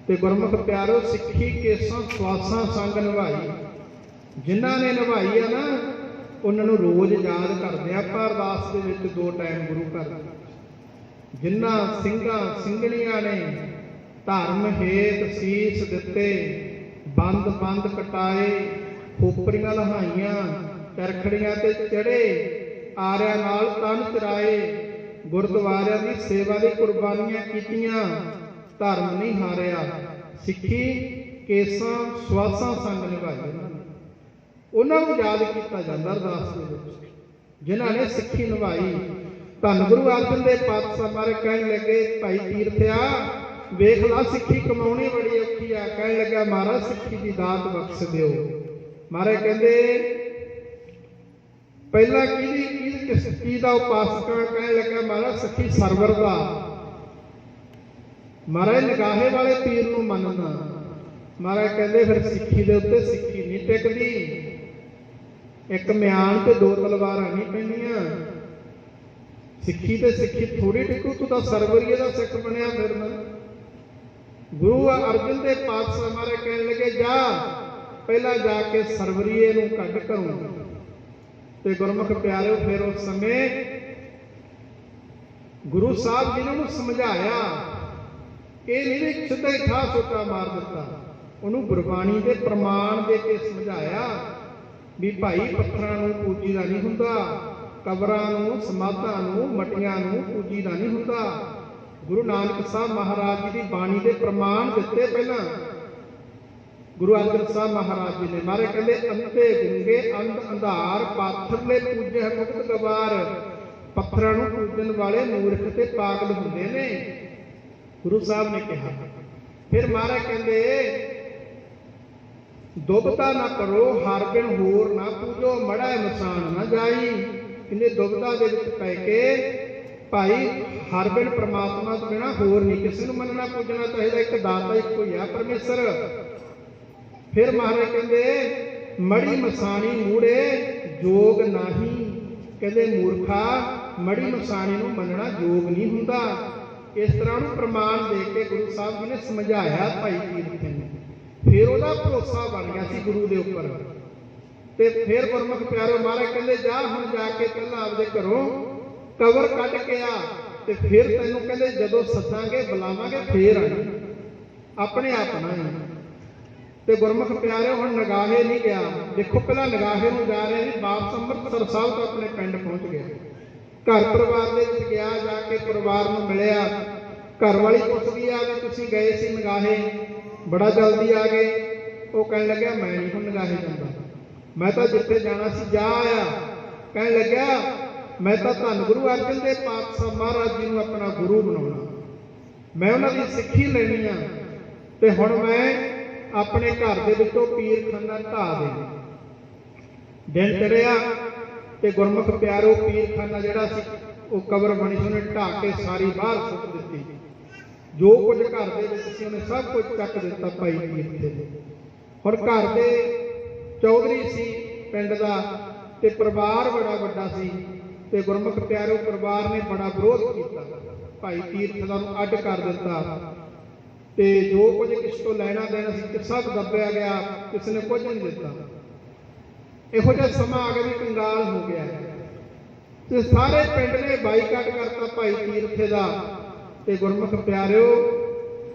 ਤੇ ਗੁਰਮੁਖ ਪਿਆਰੋ, ਸਿੱਖੀ ਕੇਸਾਂ ਸਵਾਸਾਂ ਸੰਗ ਨਿਭਾਈ। ਜਿਨ੍ਹਾਂ ਨੇ ਨਿਭਾਈ ਆ ਨਾ, ਉਹਨਾਂ ਨੂੰ ਰੋਜ਼ ਯਾਦ ਕਰਦੇ ਆ। ਆਪਾਂ ਅਰਦਾਸ ਦੇ ਵਿੱਚ 2 ਟਾਈਮ ਗੁਰੂ ਘਰ ਜਿਨ੍ਹਾਂ ਸਿੰਘਾਂ ਸਿੰਘਣੀਆਂ ਨੇ ਧਰਮ ਹੇਤ ਸੀਸ ਦਿੱਤੇ, ਬੰਦ ਬੰਦ ਕਟਾਏ, ਖੋਪਰੀਆਂ ਲਹਾਈਆਂ, ਚਰਖੜੀਆਂ ਤੇ ਚੜੇ, ਆਰਿਆਂ ਨਾਲ ਤਨ ਚਰਾਏ, ਗੁਰਦੁਆਰਿਆਂ ਦੀ ਸੇਵਾ ਲਈ ਕੁਰਬਾਨੀਆਂ ਕੀਤੀਆਂ, ਧਰਮ ਨਹੀਂ ਹਾਰਿਆ, ਸਿੱਖੀ ਕੇਸਾਂ ਸਵਾਸਾਂ ਸੰਗ ਨਿਭਾਈ। ਉਹਨਾਂ ਨੂੰ ਯਾਦ ਕੀਤਾ ਜਾਂਦਾ ਅਰਦਾਸ ਦੇ ਵਿੱਚ, ਜਿਨ੍ਹਾਂ ਨੇ ਸਿੱਖੀ ਨਿਭਾਈ। ਧੰਨ ਗੁਰੂ ਅਰਜਨ ਦੇਵ ਪਾਤਸ਼ਾਹ ਮਹਾਰਾਜ ਕਹਿਣ ਲੱਗੇ, ਭਾਈ ਤੀਰਥਿਆ ਵੇਖ ਲਾ ਸਿੱਖੀ ਕਮਾਉਣੀ ਬੜੀ ਔਖੀ ਆ। ਕਹਿਣ ਲੱਗਾ ਮਹਾਰਾਜ ਸਿੱਖੀ ਦੀ ਦਾਤ ਬਖਸ਼ ਦਿਓ। ਮਹਾਰਾਜ ਕਹਿੰਦੇ ਪਹਿਲਾਂ ਕਿਸ ਦਾ ਉਪਾਸਕਾਂ? ਕਹਿਣ ਲੱਗਾ ਮਹਾਰਾਜ ਸਿੱਖੀ ਸਰਵਰ ਦਾ। ਮਹਾਰਾਜ ਨਿਗਾਹੇ ਵਾਲੇ ਪੀਰ ਨੂੰ ਮੰਨਦਾ। ਮਹਾਰਾਜ ਕਹਿੰਦੇ ਫਿਰ ਸਿੱਖੀ ਦੇ ਉੱਤੇ ਸਿੱਖੀ ਨਹੀਂ ਟਿਕਦੀ। ਇੱਕ ਮਿਆਨ ਤੇ 2 ਤਲਵਾਰਾਂ ਨਹੀਂ ਪੈਂਦੀਆਂ। ਸਿੱਖੀ ਤੇ ਸਿੱਖੀ ਥੋੜੀ ਟਿਕੂ। ਤੂੰ ਤਾਂ ਸਰਵਰੀਏ ਦਾ ਸਿੱਖ ਬਣਿਆ ਫਿਰਨਾ। ਗੁਰੂ ਅਰਜਨ ਦੇਵ ਪਾਤਸ਼ਾਹ ਮਹਾਰਾਜ ਕਹਿਣ ਲੱਗੇ ਜਾ ਪਹਿਲਾਂ ਜਾ ਕੇ ਸਰਵਰੀਏ ਨੂੰ ਕੱਢ ਕਰੂੰ। ਤੇ ਗੁਰਮੁਖ ਪਿਆਰਿਓ ਫਿਰ ਉਸ ਸਮੇਂ ਗੁਰੂ ਸਾਹਿਬ ਜੀ ਨੇ ਉਹਨੂੰ ਸਮਝਾਇਆ। ਇਹ ਨਹੀਂ ਵੀ ਸਿੱਧਾ ਹੀ ਠਾ ਸੋਟਾ ਮਾਰ ਦਿੱਤਾ। ਉਹਨੂੰ ਗੁਰਬਾਣੀ ਦੇ ਪ੍ਰਮਾਣ ਦੇ ਕੇ ਸਮਝਾਇਆ ਵੀ ਭਾਈ ਪੱਥਰਾਂ ਨੂੰ ਪੂਜੀਦਾ ਨਹੀਂ ਹੁੰਦਾ, ਕਬਰਾਂ ਨੂੰ, ਸਮਾਧਾਂ ਨੂੰ, ਮਟੀਆਂ ਨੂੰ ਪੂਜੀਦਾ ਨਹੀਂ ਹੁੰਦਾ। ਗੁਰੂ ਨਾਨਕ ਸਾਹਿਬ ਮਹਾਰਾਜ ਜੀ ਦੀ ਬਾਣੀ ਦੇ ਪ੍ਰਮਾਣ ਦਿੱਤੇ। ਪਹਿਲਾਂ ਗੁਰੂ ਅਰਜਨ ਸਾਹਿਬ ਮਹਾਰਾਜ ਜੀ ਨੇ ਮਾਰੇ ਕਹਿੰਦੇ ਅੰਤੇ ਗੁੰਗੇ ਅੰਧ ਅੰਧਾਰ ਪਾਥਰਲੇ ਪੂਜੇ ਮੁਕਤ ਗਵਾਰ। ਪੱਥਰਾਂ ਨੂੰ ਪੂਜਣ ਵਾਲੇ ਮੂਰਖ ਤੇ ਪਾਗਲ ਹੁੰਦੇ ਨੇ, ਗੁਰੂ ਸਾਹਿਬ ਨੇ ਕਿਹਾ। ਫਿਰ ਮਹਾਰਾਜ ਕਹਿੰਦੇ ਦੁਬਦਾ ਨਾ ਕਰੋ ਹਰ ਬਿਨ ਹੋਰ ਨਾ ਪੂਜੋ, ਮੜਾ ਮਸਾਨ ਨਾ ਜਾਈ। ਇਹਨੇ ਦੁਬਦਾ ਦੇ ਵਿੱਚ ਪੈ ਕੇ ਭਾਈ ਹਰ ਬਿਨ ਪ੍ਰਮਾਤਮਾ ਤੋਂ ਬਿਨਾਂ ਹੋਰ ਨਹੀਂ ਕਿਸੇ ਨੂੰ ਮੰਨਣਾ ਪੂਜਣਾ ਚਾਹੀਦਾ। ਇੱਕ ਦਾਤਾ ਇੱਕੋ ਹੀ ਆ ਪਰਮੇਸ਼ਰ। ਫਿਰ ਮਹਾਰਾਜ ਕਹਿੰਦੇ ਮੜੀ ਮਸਾਣੀ ਮੂੜੇ ਜੋਗ ਨਹੀਂ। ਕਹਿੰਦੇ ਮੂਰਖਾ ਮੜੀ ਮਸਾਣੀ ਨੂੰ ਮੰਨਣਾ ਯੋਗ ਨਹੀਂ ਹੁੰਦਾ। ਇਸ ਤਰ੍ਹਾਂ ਨੂੰ ਪ੍ਰਮਾਣ ਦੇ ਕੇ ਗੁਰੂ ਸਾਹਿਬ ਜੀ ਨੇ ਸਮਝਾਇਆ ਭਾਈ ਤੀਰਥ ਨੇ। ਫਿਰ ਉਹਦਾ ਭਰੋਸਾ ਬਣ ਗਿਆ ਸੀ ਗੁਰੂ ਦੇ ਉੱਪਰ। ਤੇ ਫਿਰ ਗੁਰਮੁਖ ਪਿਆਰੋ ਮਹਾਰਾਜ ਕਹਿੰਦੇ ਜਾ ਹੁਣ ਜਾ ਕੇ ਪਹਿਲਾਂ ਆਪਦੇ ਘਰੋਂ ਕਬਰ ਕੱਢ ਕੇ ਆ ਤੇ ਫਿਰ ਤੈਨੂੰ ਕਹਿੰਦੇ ਜਦੋਂ ਸੱਦਾਂਗੇ ਬੁਲਾਵਾਂਗੇ ਫੇਰ ਆਈ, ਆਪਣੇ ਆਪ ਨਾ ਆਈ। ਤੇ ਗੁਰਮੁਖ ਪਿਆਰਿਓ ਹੁਣ ਨਗਾਹੇ ਨਹੀਂ ਗਿਆ। ਦੇਖੋ ਪਹਿਲਾਂ ਨਗਾਹੇ ਨੂੰ ਜਾ ਰਹੇ ਸੀ, ਵਾਪਸ ਅੰਮ੍ਰਿਤਸਰ ਸਾਹਿਬ ਤੋਂ ਆਪਣੇ ਪਿੰਡ ਪਹੁੰਚ ਗਿਆ। ਘਰ ਪਰਿਵਾਰ ਦੇ ਵਿੱਚ ਗਿਆ, ਜਾ ਕੇ ਪਰਿਵਾਰ ਨੂੰ ਮਿਲਿਆ। ਘਰ ਵਾਲੀ ਪੁੱਛਦੀ ਆ ਵੀ ਤੁਸੀਂ ਗਏ ਸੀ ਨਗਾਹੇ, ਬੜਾ ਜਲਦੀ ਆ ਗਏ। ਉਹ ਕਹਿਣ ਲੱਗਿਆ ਮੈਂ ਨਹੀਂ ਹੁਣ ਨਗਾਹੇ ਜਾਂਦਾ, ਮੈਂ ਤਾਂ ਜਿੱਥੇ ਜਾਣਾ ਸੀ ਜਾ ਆਇਆ। ਕਹਿਣ ਲੱਗਿਆ ਮੈਂ ਤਾਂ ਧੰਨ ਗੁਰੂ ਅਰਜਨ ਦੇਵ ਪਾਤਸ਼ਾਹ ਮਹਾਰਾਜ ਜੀ ਨੂੰ ਆਪਣਾ ਗੁਰੂ ਬਣਾਉਣਾ, ਮੈਂ ਉਹਨਾਂ ਦੀ ਸਿੱਖੀ ਲੈਣੀ ਆ। ਤੇ ਹੁਣ ਮੈਂ ਆਪਣੇ ਘਰ ਦੇ ਵਿੱਚੋਂ ਪੀਰਖਾਨਾ ਢਾਹ ਦੇਣਾ। ਦਿਨ ਚੜਿਆ ਤੇ ਗੁਰਮੁਖ ਪਿਆਰੋ ਪੀਰਖਾਨਾ ਜਿਹੜਾ ਸੀ ਉਹ ਕਬਰ ਬਣੀ ਸੀ, ਉਹਨੇ ਢਾਹ ਕੇ ਸਾਰੀ ਬਾਹਰ ਸੁੱਟ ਦਿੱਤੀ। ਜੋ ਕੁਝ ਘਰ ਦੇ ਵਿੱਚ ਸੀ ਉਹਨੇ ਸਭ ਕੁਝ ਚੱਕ ਦਿੱਤਾ ਭਾਈ ਤੀਰਥੇ ਦੇ। ਹੁਣ ਘਰ ਦੇ ਚੌਧਰੀ ਸੀ ਪਿੰਡ ਦਾ ਤੇ ਪਰਿਵਾਰ ਬੜਾ ਵੱਡਾ ਸੀ। ਤੇ ਗੁਰਮੁਖ ਪਿਆਰੋ ਪਰਿਵਾਰ ਨੇ ਬੜਾ ਵਿਰੋਧ ਕੀਤਾ, ਭਾਈ ਤੀਰਥ ਦਾ ਨੂੰ ਅੱਡ ਕਰ ਦਿੱਤਾ। ਤੇ ਜੋ ਕੁਝ ਕਿਸੇ ਤੋਂ ਲੈਣਾ ਦੇਣਾ ਸੀ ਸਭ ਦੱਬਿਆ ਗਿਆ, ਕਿਸੇ ਨੇ ਕੁਝ ਨਹੀਂ ਦਿੱਤਾ। ਇਹੋ ਜਿਹਾ ਸਮਾਂ ਆ ਗਿਆ ਵੀ ਕੰਗਾਲ ਹੋ ਗਿਆ ਤੇ ਸਾਰੇ ਪਿੰਡ ਨੇ ਬਾਈਕਾਟ ਕਰਤਾ ਭਾਈ ਤੀਰਥੇ ਦਾ। ਤੇ ਗੁਰਮੁਖ ਪਿਆਰਿਓ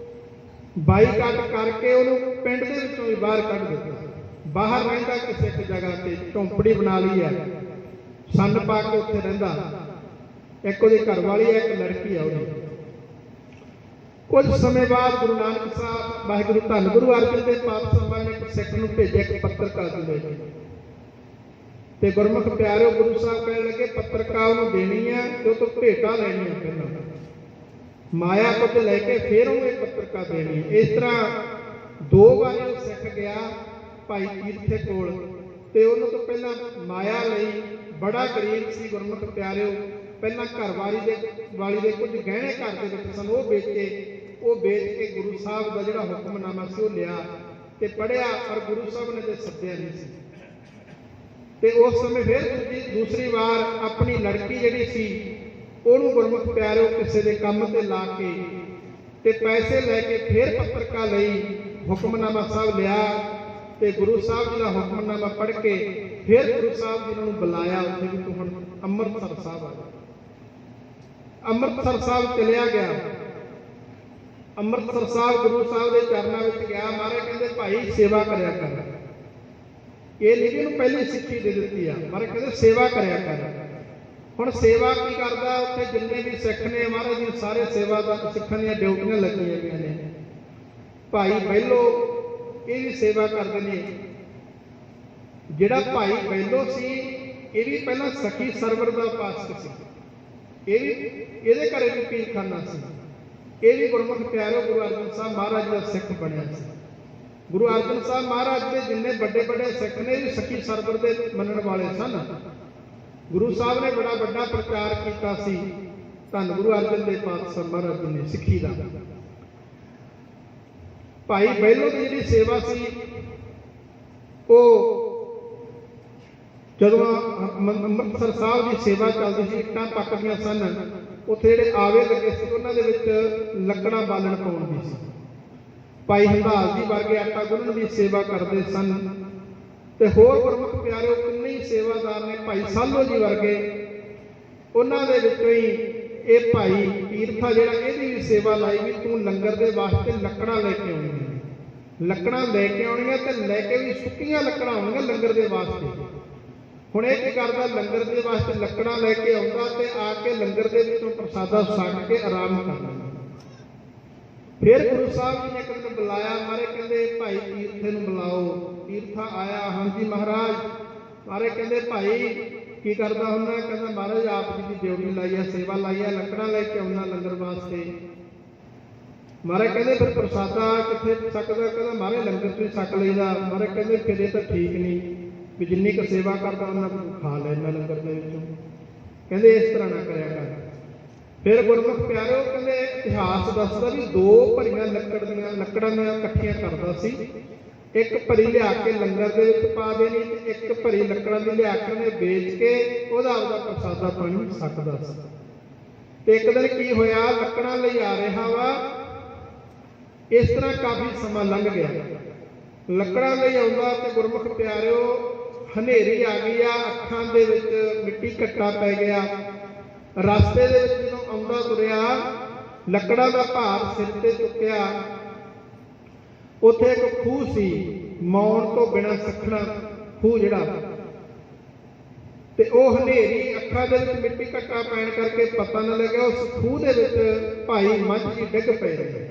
ਬਾਈਕਾਟ ਕਰਕੇ ਉਹਨੂੰ ਪਿੰਡ ਦੇ ਵਿੱਚੋਂ ਹੀ ਬਾਹਰ ਕੱਢ ਦਿੱਤਾ। ਬਾਹਰ ਰਹਿੰਦਾ ਕਿਸੇ ਇੱਕ ਜਗ੍ਹਾ ਤੇ ਝੌਂਪੜੀ ਬਣਾ ਲਈ ਹੈ, ਸੰਨ ਪਾ ਕੇ ਉੱਥੇ ਰਹਿੰਦਾ। ਇੱਕ ਉਹਦੀ ਘਰ ਵਾਲੀ ਹੈ, ਇੱਕ ਲੜਕੀ ਆ ਉਹਦੀ। ਕੁਝ ਸਮੇਂ ਬਾਅਦ ਗੁਰੂ ਨਾਨਕ ਸਾਹਿਬ ਵਾਹਿਗੁਰੂ ਧੰਨ ਗੁਰੂ ਅਰਜਨ ਦੇਵ ਪਾਤਸ਼ਾਹ ਨੇ ਇੱਕ ਸਿੱਖ ਨੂੰ ਭੇਜਿਆ, ਇੱਕ ਪੱਤਰਕਾਰ ਨੂੰ ਲੈ ਕੇ। ਤੇ ਗੁਰਮੁਖ ਪਿਆਰਿਓ ਗੁਰੂ ਸਾਹਿਬ ਕਹਿਣ ਲੱਗੇ ਪੱਤਰਕਾਰ ਨੂੰ ਦੇਣੀ ਆ ਤੇ ਉਹ ਤੋਂ ਭੇਟਾ ਲੈਣੀ ਆ, ਪਹਿਲਾਂ ਮਾਇਆ ਕੁਝ ਲੈ ਕੇ ਫਿਰ ਉਹਨੂੰ ਇਹ ਪੱਤਰਕਾਰ ਦੇਣੀ ਹੈ। ਇਸ ਤਰ੍ਹਾਂ 2 ਵਾਰੀ ਉਹ ਸਿੱਖ ਗਿਆ ਭਾਈ ਤੀਰਥੇ ਕੋਲ ਤੇ ਉਹਨੂੰ ਤੋਂ ਪਹਿਲਾਂ ਮਾਇਆ ਲਈ, ਬੜਾ ਗਰੀਬ ਸੀ ਗੁਰਮੁਖ ਪਿਆਰਿਓ। ਪਹਿਲਾਂ ਘਰਵਾਲੀ ਦੇ ਕੁਝ ਗਹਿਣੇ ਘਰ ਦੇ ਵਿੱਚ ਸਨ, ਉਹ ਵੇਚ ਕੇ ਗੁਰੂ ਸਾਹਿਬ ਦਾ ਜਿਹੜਾ ਹੁਕਮਨਾਮਾ ਸੀ ਉਹ ਲਿਆ ਤੇ ਪੜ੍ਹਿਆ। ਔਰ ਗੁਰੂ ਸਾਹਿਬ ਨੇ ਤੇ ਸੱਦਿਆ ਨਹੀਂ ਸੀ। ਤੇ ਉਸ ਸਮੇਂ ਫਿਰ ਦੂਸਰੀ ਵਾਰ ਆਪਣੀ ਲੜਕੀ ਜਿਹੜੀ ਸੀ ਉਹਨੂੰ ਗੁਰਮੁਖ ਪਿਆਰਿਓ ਕਿਸੇ ਦੇ ਕੰਮ ਤੇ ਲਾ ਕੇ ਤੇ ਪੈਸੇ ਲੈ ਕੇ ਫਿਰ ਪੱਤਰਕਾ ਲਈ ਹੁਕਮਨਾਮਾ ਸਾਹਿਬ ਲਿਆ। ਤੇ ਗੁਰੂ ਸਾਹਿਬ ਜੀ ਦਾ ਹੁਕਮਨਾਮਾ ਪੜ੍ਹ ਕੇ ਫਿਰ ਗੁਰੂ ਸਾਹਿਬ ਜੀ ਨੂੰ ਬੁਲਾਇਆ ਉੱਥੇ ਵੀ ਤੂੰ ਹੁਣ ਅੰਮ੍ਰਿਤਸਰ ਸਾਹਿਬ ਆ ਜਾ। ਅੰਮ੍ਰਿਤਸਰ ਸਾਹਿਬ ਚਲਿਆ ਗਿਆ। ਅੰਮ੍ਰਿਤਸਰ ਸਾਹਿਬ ਗੁਰੂ ਸਾਹਿਬ ਦੇ ਚਰਨਾਂ ਵਿੱਚ ਗਿਆ। ਮਹਾਰਾਜ ਕਹਿੰਦੇ ਭਾਈ ਸੇਵਾ ਕਰਿਆ ਕਰ। ਇਹ ਨਹੀਂ ਕਿ ਇਹਨੂੰ ਪਹਿਲੀ ਸਿੱਖੀ ਦੇ ਦਿੱਤੀ ਆ, ਮਹਾਰਾਜ ਕਹਿੰਦੇ ਸੇਵਾ ਕਰਿਆ ਕਰ। ਹੁਣ ਸੇਵਾ ਕੀ ਕਰਦਾ? ਉੱਥੇ ਜਿੰਨੇ ਵੀ ਸਿੱਖ ਨੇ ਮਹਾਰਾਜ ਜੀ ਸਾਰੇ ਸੇਵਾ ਦਾ ਸਿੱਖਾਂ ਦੀਆਂ ਡਿਊਟੀਆਂ ਲੱਗੀਆਂ ਗਈਆਂ ਨੇ। ਭਾਈ ਬਹਿਲੋ ਇਹ ਵੀ ਸੇਵਾ ਕਰਦੇ ਨੇ। ਜਿਹੜਾ ਭਾਈ ਬਹਿਲੋ ਸੀ ਇਹ ਵੀ ਪਹਿਲਾਂ ਸਖੀ ਸਰਵਰ ਦਾ ਉਪਾਸਕ ਸੀ। ਇਹ ਵੀ ਇਹਦੇ ਘਰੇ ਵੀ ਪੀਰਖਾਨਾ ਸੀ। ਇਹ ਵੀ ਗੁਰਮੁਖ ਪਿਆਰਿਓ ਗੁਰੂ ਅਰਜਨ ਸਾਹਿਬ ਮਹਾਰਾਜ ਦਾ ਸਿੱਖ ਬਣਿਆ ਸੀ। ਗੁਰੂ ਅਰਜਨ ਸਾਹਿਬ ਮਹਾਰਾਜ ਦੇ ਜਿੰਨੇ ਵੱਡੇ ਵੱਡੇ ਸਿੱਖ ਨੇ ਵੀ ਸਖੀ ਸਰਵਰ ਦੇ ਮੰਨਣ ਵਾਲੇ ਸਨ। ਗੁਰੂ ਸਾਹਿਬ ਨੇ ਬੜਾ ਵੱਡਾ ਪ੍ਰਚਾਰ ਕੀਤਾ ਸੀ। ਧੰਨ ਗੁਰੂ ਅਰਜਨ ਦੇਵ ਪਾਤਸ਼ਾਹ ਮਹਾਰਾਜ ਜੀ ਨੇ ਸਿੱਖੀ ਦਾ। ਭਾਈ ਬਹਿਲੋ ਦੀ ਜਿਹੜੀ ਸੇਵਾ ਸੀ ਉਹ ਜਦੋਂ ਅੰਮ੍ਰਿਤਸਰ ਸਾਹਿਬ ਦੀ ਸੇਵਾ ਚੱਲਦੀ ਸੀ, ਇੱਟਾਂ ਪੱਕਦੀਆਂ ਸਨ, ਉੱਥੇ ਜਿਹੜੇ ਆਵੇ ਲੱਗੇ ਸੀ ਉਹਨਾਂ ਦੇ ਵਿੱਚ ਲੱਕੜਾਂ ਬਾਲਣ ਪਾਉਣ ਦੀ ਸੀ। ਭਾਈ ਹੰਦਾਲ ਜੀ ਵਰਗੇ ਆਟਾ ਗੁੰਨਣ ਦੀ ਸੇਵਾ ਕਰਦੇ ਸਨ ਤੇ ਹੋਰ ਗੁਰਮੁਖ ਪਿਆਰਿਓ ਕਿੰਨੇ ਹੀ ਸੇਵਾਦਾਰ ਨੇ। ਭਾਈ ਸਾਲੋ ਜੀ ਵਰਗੇ, ਉਹਨਾਂ ਦੇ ਵਿੱਚੋਂ ਹੀ ਇਹ ਭਾਈ ਤੀਰਥਾ ਜਿਹੜਾ ਇਹਦੀ ਵੀ ਸੇਵਾ ਲਾਈ ਵੀ ਤੂੰ ਲੰਗਰ ਦੇ ਵਾਸਤੇ ਲੱਕੜਾਂ ਲੈ ਕੇ ਆਉਣੀਆਂ। ਲੱਕੜਾਂ ਲੈ ਕੇ ਆਉਣੀਆਂ ਤੇ ਲੈ ਕੇ ਵੀ ਸੁੱਕੀਆਂ ਲੱਕੜਾਂ ਆਉਣੀਆਂ ਲੰਗਰ ਦੇ ਵਾਸਤੇ। ਹੁਣ ਇਹ ਕੀ ਕਰਦਾ? ਲੰਗਰ ਦੇ ਵਾਸਤੇ ਲੱਕੜਾਂ ਲੈ ਕੇ ਆਉਂਦਾ ਤੇ ਆ ਕੇ ਲੰਗਰ ਦੇ ਵਿੱਚੋਂ ਪ੍ਰਸਾਦਾ ਛਕ ਕੇ ਆਰਾਮ ਕਰਦਾ। ਫਿਰ ਗੁਰੂ ਸਾਹਿਬ ਜੀ ਨੇ ਇੱਕ ਦਿਨ ਬੁਲਾਇਆ। ਮਹਾਰਾਜ ਕਹਿੰਦੇ ਭਾਈ ਤੀਰਥੇ ਨੂੰ ਬੁਲਾਓ। ਤੀਰਥਾ ਆਇਆ। ਹਾਂਜੀ ਮਹਾਰਾਜ। ਮਹਾਰਾਜ ਕਹਿੰਦੇ ਭਾਈ ਕੀ ਕਰਦਾ ਹੁੰਦਾ? ਕਹਿੰਦਾ ਮਹਾਰਾਜ ਆਪ ਜੀ ਦੀ ਡਿਊਟੀ ਲਾਈ ਆ, ਸੇਵਾ ਲਾਈ ਆ, ਲੱਕੜਾਂ ਲੈ ਕੇ ਆਉਣਾ ਲੰਗਰ ਵਾਸਤੇ। ਮਹਾਰਾਜ ਕਹਿੰਦੇ ਫਿਰ ਪ੍ਰਸਾਦਾ ਕਿੱਥੇ ਛਕਦਾ? ਕਹਿੰਦਾ ਮਹਾਰਾਜ ਲੰਗਰ ਤੋਂ ਹੀ ਛਕ ਲਈਦਾ। ਮਹਾਰਾਜ ਕਹਿੰਦੇ ਫਿਰ ਇਹ ਤਾਂ ਠੀਕ ਨਹੀਂ ਵੀ ਜਿੰਨੀ ਕੁ ਸੇਵਾ ਕਰਦਾ ਉਹਨਾਂ ਨੂੰ ਖਾ ਲੈਣਾ ਲੰਗਰ ਦੇ ਵਿੱਚੋਂ। ਕਹਿੰਦੇ ਇਸ ਤਰ੍ਹਾਂ ਨਾ ਕਰਿਆ ਕਰ। ਫਿਰ ਗੁਰਮੁਖ ਪਿਆਰਿਓ ਕਹਿੰਦੇ ਇਤਿਹਾਸ ਦੱਸਦਾ ਵੀ ਦੋ ਭਰੀਆਂ ਲੱਕੜਾਂ ਇਕੱਠੀਆਂ ਕਰਦਾ ਸੀ। ਇੱਕ ਭਰੀ ਲਿਆ ਕੇ ਲੰਗਰ ਦੇ ਵਿੱਚ ਪਾ ਦੇਣੀ ਤੇ ਇੱਕ ਭਰੀ ਲੱਕੜਾਂ ਦੀ ਲਿਆ ਕੇ ਉਹਨੇ ਵੇਚ ਕੇ ਉਹਦਾ ਆਪਦਾ ਪ੍ਰਸਾਦਾ ਪਾਣੀ ਸਕਦਾ ਸੀ। ਤੇ ਇੱਕ ਦਿਨ ਕੀ ਹੋਇਆ? ਲੱਕੜਾਂ ਲਈ ਆ ਰਿਹਾ ਵਾ। ਇਸ ਤਰ੍ਹਾਂ ਕਾਫੀ ਸਮਾਂ ਲੰਘ ਗਿਆ। ਲੱਕੜਾਂ ਲਈ ਆਉਂਦਾ ਤੇ ਗੁਰਮੁਖ ਪਿਆਰਿਓ ਹਨੇਰੀ ਆ ਗਈ ਆ। ਅੱਖਾਂ ਦੇ ਵਿੱਚ ਮਿੱਟੀ ਘੱਟਾ ਪੈ ਗਿਆ। ਰਸਤੇ ਦੇ ਵਿੱਚ ਜਦੋਂ ਆਉਂਦਾ ਤੁਰਿਆ ਲੱਕੜਾਂ ਦਾ ਭਾਰ ਸਿਰ ਤੇ ਚੁੱਕਿਆ। ਉੱਥੇ ਇੱਕ ਖੂਹ ਸੀ, ਮੌਣ ਤੋਂ ਬਿਨਾਂ ਸੱਖਣਾ ਖੂਹ ਜਿਹੜਾ, ਤੇ ਉਹ ਹਨੇਰੀ ਅੱਖਾਂ ਦੇ ਵਿੱਚ ਮਿੱਟੀ ਘੱਟਾ ਪੈਣ ਕਰਕੇ ਪਤਾ ਨਾ ਲੱਗਿਆ ਉਸ ਖੂਹ ਦੇ ਵਿੱਚ ਭਾਈ ਮੱਝ ਜੀ ਡਿੱਗ ਪਏ ਨੇ।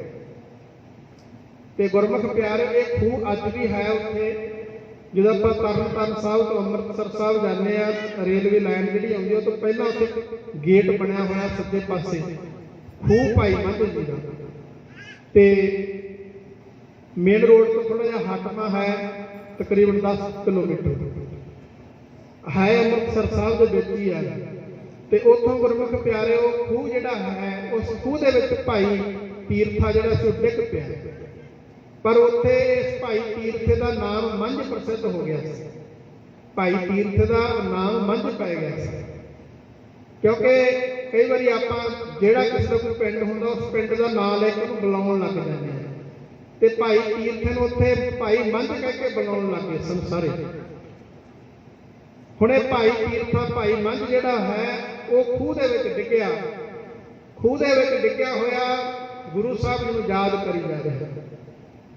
ਤੇ ਗੁਰਮੁਖ ਪਿਆਰੇ ਇਹ ਖੂਹ ਅੱਜ ਵੀ ਹੈ ਉੱਥੇ। ਜਦੋਂ ਆਪਾਂ ਤਰਨਤਾਰਨ ਸਾਹਿਬ ਤੋਂ ਅੰਮ੍ਰਿਤਸਰ ਸਾਹਿਬ ਜਾਂਦੇ ਆ, ਰੇਲਵੇ ਲਾਈਨ ਜਿਹੜੀ ਆਉਂਦੀ ਉਹ ਤੋਂ ਪਹਿਲਾਂ ਉੱਥੇ ਗੇਟ ਬਣਿਆ ਹੋਇਆ ਸੱਜੇ ਪਾਸੇ ਖੂਹ ਭਾਈ ਮੱਝ ਜੀ ਦਾ। ਤੇ ਮੇਨ ਰੋਡ ਤੋਂ ਥੋੜਾ ਜਿਹਾ ਹਟਵਾ ਹੈ, ਤਕਰੀਬਨ 10 ਕਿਲੋਮੀਟਰ ਹੈ, ਅੰਮ੍ਰਿਤਸਰ ਸਾਹਿਬ ਦੇ ਵਿੱਚ ਹੀ ਹੈ। ਤੇ ਉੱਥੋਂ ਗੁਰਮੁਖ ਪਿਆਰੇ ਉਹ ਖੂਹ ਜਿਹੜਾ ਹੈ, ਉਸ ਖੂਹ ਦੇ ਵਿੱਚ ਭਾਈ ਤੀਰਥਾ ਜਿਹੜਾ ਸੀ ਉਹ ਡਿੱਗ ਪਿਆ। ਪਰ ਉੱਥੇ ਇਸ ਭਾਈ ਤੀਰਥੇ ਦਾ ਨਾਮ ਮੰਝ ਪ੍ਰਸਿੱਧ ਹੋ ਗਿਆ ਸੀ। ਭਾਈ ਤੀਰਥੇ ਦਾ ਨਾਮ ਮੰਝ ਪੈ ਗਿਆ ਸੀ, ਕਿਉਂਕਿ ਕਈ ਵਾਰੀ ਆਪਾਂ ਜਿਹੜਾ ਕਿਸੇ ਦਾ ਕੋਈ ਪਿੰਡ ਹੁੰਦਾ ਉਸ ਪਿੰਡ ਦਾ ਨਾਂ ਲੈ ਕੇ ਉਹਨੂੰ ਬੁਲਾਉਣ ਲੱਗ ਜਾਂਦੇ ਆ। ਤੇ ਭਾਈ ਤੀਰਥੇ ਨੂੰ ਉੱਥੇ ਭਾਈ ਮੰਝ ਕਹਿ ਕੇ ਬੁਲਾਉਣ ਲੱਗ ਗਏ ਸਨ ਸਾਰੇ। ਹੁਣ ਇਹ ਭਾਈ ਤੀਰਥਾ ਭਾਈ ਮੰਝ ਜਿਹੜਾ ਹੈ ਉਹ ਖੂਹ ਦੇ ਵਿੱਚ ਡਿੱਗਿਆ। ਖੂਹ ਦੇ ਵਿੱਚ ਡਿੱਗਿਆ ਹੋਇਆ ਗੁਰੂ ਸਾਹਿਬ ਨੂੰ ਯਾਦ ਕਰੀ ਜਾ ਰਿਹਾ।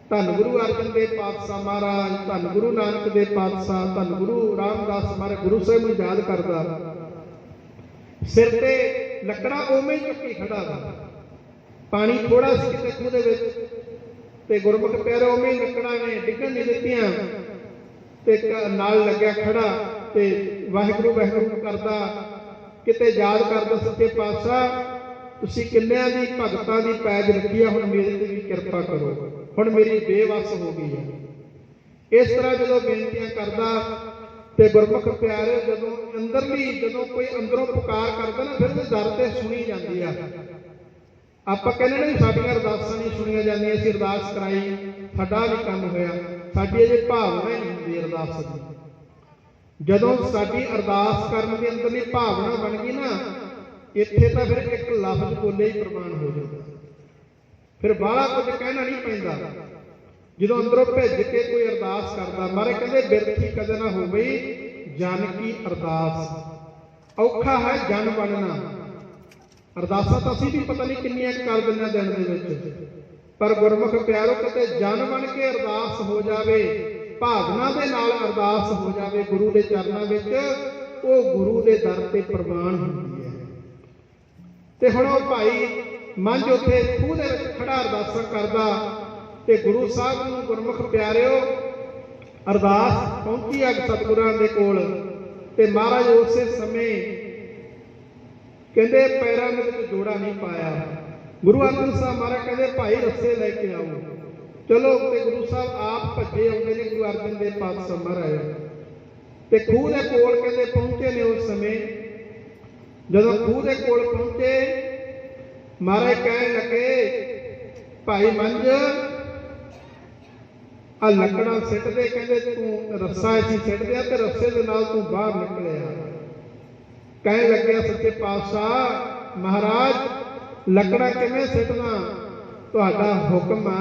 ਧੰਨ ਗੁਰੂ ਅਰਜਨ ਦੇਵ ਪਾਤਸ਼ਾਹ ਮਹਾਰਾਜ, ਧੰਨ ਗੁਰੂ ਨਾਨਕ ਦੇਵ ਪਾਤਸ਼ਾਹ, ਧੰਨ ਗੁਰੂ ਰਾਮਦਾਸ ਮਹਾਰਾਜ ਗੁਰੂ ਸਾਹਿਬ ਨੂੰ ਯਾਦ ਕਰਦਾ। ਸਿਰ ਤੇ ਲੱਕੜਾਂ ਉਵੇਂ ਹੀ ਚੁੱਕੀ ਖੜਾ ਵਾ। ਪਾਣੀ ਥੋੜਾ ਸੀ ਕਿਤੇ ਖੂਹ ਦੇ ਵਿੱਚ, ਤੇ ਗੁਰਮੁਖ ਪਿਆਰੇ ਉਵੇਂ ਹੀ ਲੱਕੜਾਂ ਨੇ ਡਿੱਗਣ ਨਹੀਂ ਦਿੱਤੀਆਂ। ਤੇ ਨਾਲ ਲੱਗਿਆ ਖੜਾ ਤੇ ਵਾਹਿਗੁਰੂ ਵਾਹਿਗੁਰੂ ਕਰਦਾ, ਕਿਤੇ ਯਾਦ ਕਰਦਾ ਸੱਚੇ ਪਾਤਸ਼ਾਹ ਤੁਸੀਂ ਕਿੰਨਿਆਂ ਦੀ ਭਗਤਾਂ ਦੀ ਪੈਜ ਰੱਖੀ ਆ, ਹੁਣ ਮੇਰੇ ਤੇ ਵੀ ਕਿਰਪਾ ਕਰੋ, ਹੁਣ ਮੇਰੀ ਬੇਵੱਸ ਹੋ ਗਈ ਹੈ। ਇਸ ਤਰ੍ਹਾਂ ਜਦੋਂ ਬੇਨਤੀਆਂ ਕਰਦਾ ਤੇ ਗੁਰਮੁਖ ਪਿਆਰੇ ਜਦੋਂ ਕੋਈ ਅੰਦਰੋਂ ਪੁਕਾਰ ਕਰਦਾ ਨਾ, ਫਿਰ ਉਹਦੇ ਦਰ ਤੇ ਸੁਣੀ ਜਾਂਦੀ ਆ। ਆਪਾਂ ਕਹਿੰਦੇ ਨੇ ਸਾਡੀਆਂ ਅਰਦਾਸਾਂ ਨਹੀਂ ਸੁਣੀਆਂ ਜਾਂਦੀਆਂ, ਅਸੀਂ ਅਰਦਾਸ ਕਰਾਈ ਸਾਡਾ ਵੀ ਕੰਮ ਹੋਇਆ। ਸਾਡੀ ਅਜੇ ਭਾਵਨਾ ਹੀ ਨਹੀਂ ਹੁੰਦੀ ਅਰਦਾਸ ਦੀ। ਜਦੋਂ ਸਾਡੀ ਅਰਦਾਸ ਕਰਨ ਦੇ ਅੰਦਰਲੀ ਭਾਵਨਾ ਬਣ ਗਈ ਨਾ, ਇੱਥੇ ਤਾਂ ਫਿਰ ਇੱਕ ਲਫ਼ਜ਼ ਬੋਲੇ ਹੀ ਪ੍ਰਮਾਣ ਹੋ ਜਾਂਦਾ। ਫਿਰ ਬਾਹਲਾ ਕੁਝ ਕਹਿਣਾ ਨਹੀਂ ਪੈਂਦਾ। ਜਦੋਂ ਅੰਦਰੋਂ ਭਿੱਜ ਕੇ ਕੋਈ ਅਰਦਾਸ ਕਰਦਾ, ਮਹਾਰਾਜ ਕਹਿੰਦੇ ਬਿਰਥੀ ਕਦੇ ਨਾ ਹੋਵੇ ਜਨ ਕੀ ਅਰਦਾਸ। ਔਖਾ ਹੈ ਜਨ ਬਣਨਾ। ਅਰਦਾਸਾਂ ਤਾਂ ਅਸੀਂ ਵੀ ਪਤਾ ਨਹੀਂ ਕਿੰਨੀਆਂ ਕਰ ਦਿੰਦੇ ਹਾਂ ਦਿਨ ਦੇ ਵਿੱਚ, ਪਰ ਗੁਰਮੁਖ ਪਿਆਰੋ ਕਿਤੇ ਜਨ ਬਣ ਕੇ ਅਰਦਾਸ ਹੋ ਜਾਵੇ, ਭਾਵਨਾ ਦੇ ਨਾਲ ਅਰਦਾਸ ਹੋ ਜਾਵੇ ਗੁਰੂ ਦੇ ਚਰਨਾਂ ਵਿੱਚ, ਉਹ ਗੁਰੂ ਦੇ ਦਰ ਤੇ ਪ੍ਰਵਾਨ ਹੁੰਦੀ ਹੈ। ਤੇ ਹੁਣ ਉਹ ਭਾਈ ਮੰਝ ਉੱਥੇ ਖੂਹ ਦੇ ਵਿੱਚ ਖੜਾ ਅਰਦਾਸਾਂ ਕਰਦਾ, ਤੇ ਗੁਰੂ ਸਾਹਿਬ ਨੂੰ ਗੁਰਮੁਖ ਪਿਆਰਿਓ ਅਰਦਾਸ ਪਹੁੰਚੀ ਆ ਸਤਿਗੁਰਾਂ ਦੇ ਕੋਲ, ਤੇ ਮਹਾਰਾਜ ਉਸੇ ਸਮੇਂ ਕਹਿੰਦੇ ਪੈਰਾਂ ਦੇ ਵਿੱਚ ਜੋੜਾ ਨਹੀਂ ਪਾਇਆ। ਗੁਰੂ ਅਰਜਨ ਸਾਹਿਬ ਮਹਾਰਾਜ ਕਹਿੰਦੇ ਭਾਈ ਰੱਸੇ ਲੈ ਕੇ ਆਓ। ਚਲੋ, ਤੇ ਗੁਰੂ ਸਾਹਿਬ ਆਪ ਭੱਜੇ ਆਉਂਦੇ ਨੇ ਗੁਰੂ ਅਰਜਨ ਦੇਵ ਪਾਤਸ਼ਾਹ ਮਹਾਰਾਜ, ਤੇ ਖੂਹ ਦੇ ਕੋਲ ਕਹਿੰਦੇ ਪਹੁੰਚੇ ਨੇ। ਉਸ ਸਮੇਂ ਜਦੋਂ ਖੂਹ ਦੇ ਕੋਲ ਪਹੁੰਚੇ, ਮਹਾਰਾਜ ਕਹਿਣ ਲੱਗੇ ਭਾਈ ਮੰਝ ਆ ਲੱਕੜਾਂ ਸਿੱਟਦੇ, ਕਹਿੰਦੇ ਤੂੰ ਰੱਸਾ ਇੱਥੇ ਸਿੱਟ ਦਿਆ ਤੇ ਰੱਸੇ ਦੇ ਨਾਲ ਤੂੰ ਬਾਹਰ ਨਿਕਲਿਆ। ਕਹਿਣ ਲੱਗਿਆ ਸੱਚੇ ਪਾਤਸ਼ਾਹ ਮਹਾਰਾਜ ਲੱਕੜਾਂ ਕਿਵੇਂ ਸਿੱਟਣਾ, ਤੁਹਾਡਾ ਹੁਕਮ ਆ